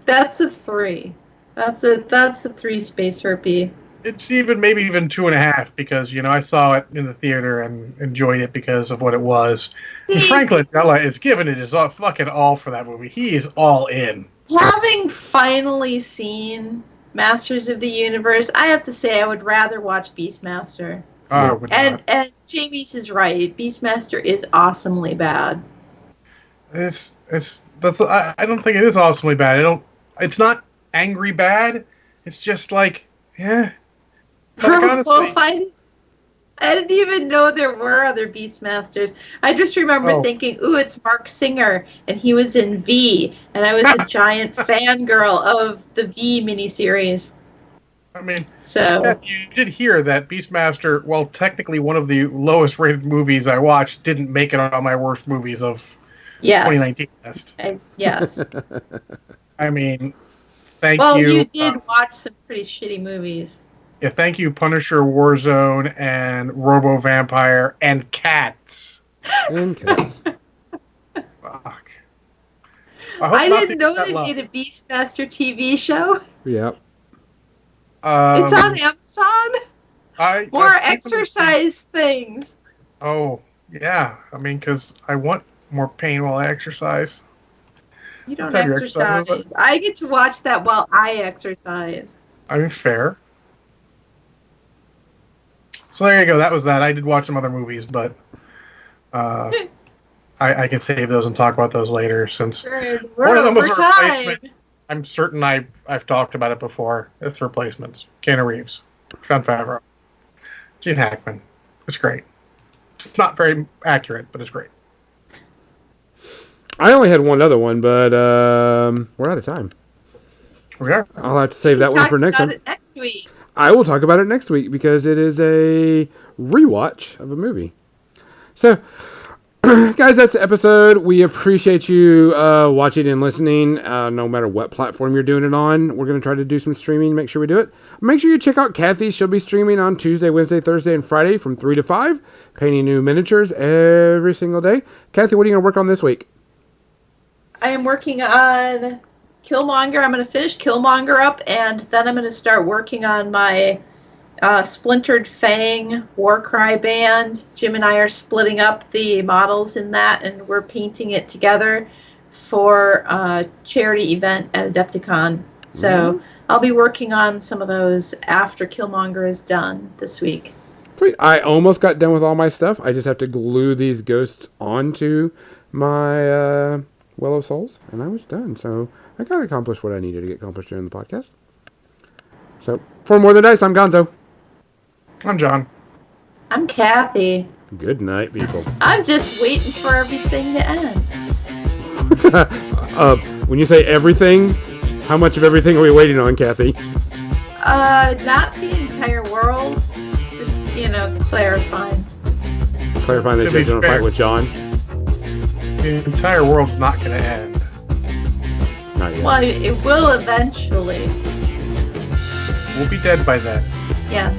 That's a 3. That's a 3 space herpes. It's maybe even 2.5 because, you know, I saw it in the theater and enjoyed it because of what it was. And Franklin Bella is giving it his fucking all for that movie. He is all in. Having finally seen Masters of the Universe, I have to say I would rather watch Beastmaster. I would not. And Jamie's is right. Beastmaster is awesomely bad. I don't think it is awesomely bad. It's not angry bad. It's just like, yeah. But I gotta Well, say, I didn't even know there were other Beastmasters. I just remember Oh. thinking, ooh, it's Mark Singer, and he was in V, and I was a giant fangirl of the V miniseries. I mean, So, Beth, you did hear that Beastmaster, well, technically one of the lowest rated movies I watched, didn't make it on my worst movies of yes. 2019 list. Yes. I mean, thank Well, you. you did watch some pretty shitty movies. Yeah, thank you, Punisher, Warzone, and Robo Vampire, and Cats. And Cats. Fuck. I not didn't know get that they love. made a Beastmaster TV show. Yep. It's on Amazon. More I've seen exercise things. Oh, yeah. I mean, because I want more pain while I exercise. You don't What time do you exercise? exercise. I get to watch that while I exercise. I mean, fair. So there you go. That was that. I did watch some other movies, but I can save those and talk about those later since We're one of them was over a time. replacement. I'm certain I've talked about it before. It's replacements. Keanu Reeves, Jon Favreau, Gene Hackman. It's great. It's not very accurate, but it's great. I only had one other one, but we're out of time. We are. I'll have to save that one Talk for next about time. it next week. I will talk about it next week because it is a rewatch of a movie. So, guys, that's the episode. We appreciate you watching and listening, no matter what platform you're doing it on. We're going to try to do some streaming, make sure we do it. Make sure you check out Kathy. She'll be streaming on Tuesday, Wednesday, Thursday, and Friday from 3 to 5, painting new miniatures every single day. Kathy, what are you going to work on this week? I am working on Killmonger. I'm going to finish Killmonger up, and then I'm going to start working on my Splintered Fang Warcry band. Jim and I are splitting up the models in that, and we're painting it together for a charity event at Adepticon. So I'll be working on some of those after Killmonger is done this week. Sweet. I almost got done with all my stuff. I just have to glue these ghosts onto my Well of Souls, and I was done. So I got accomplished what I needed to get accomplished during the podcast. So, for More Than Dice, I'm Gonzo. I'm John. I'm Kathy. Good night, people. I'm just waiting for everything to end. When you say everything, how much of everything are we waiting on, Kathy? Not the entire world. Just, clarifying. Clarifying that To you're be going to fair. fight with John? The entire world's not going to end. Not yet. Well, it will eventually. We'll be dead by then. Yes.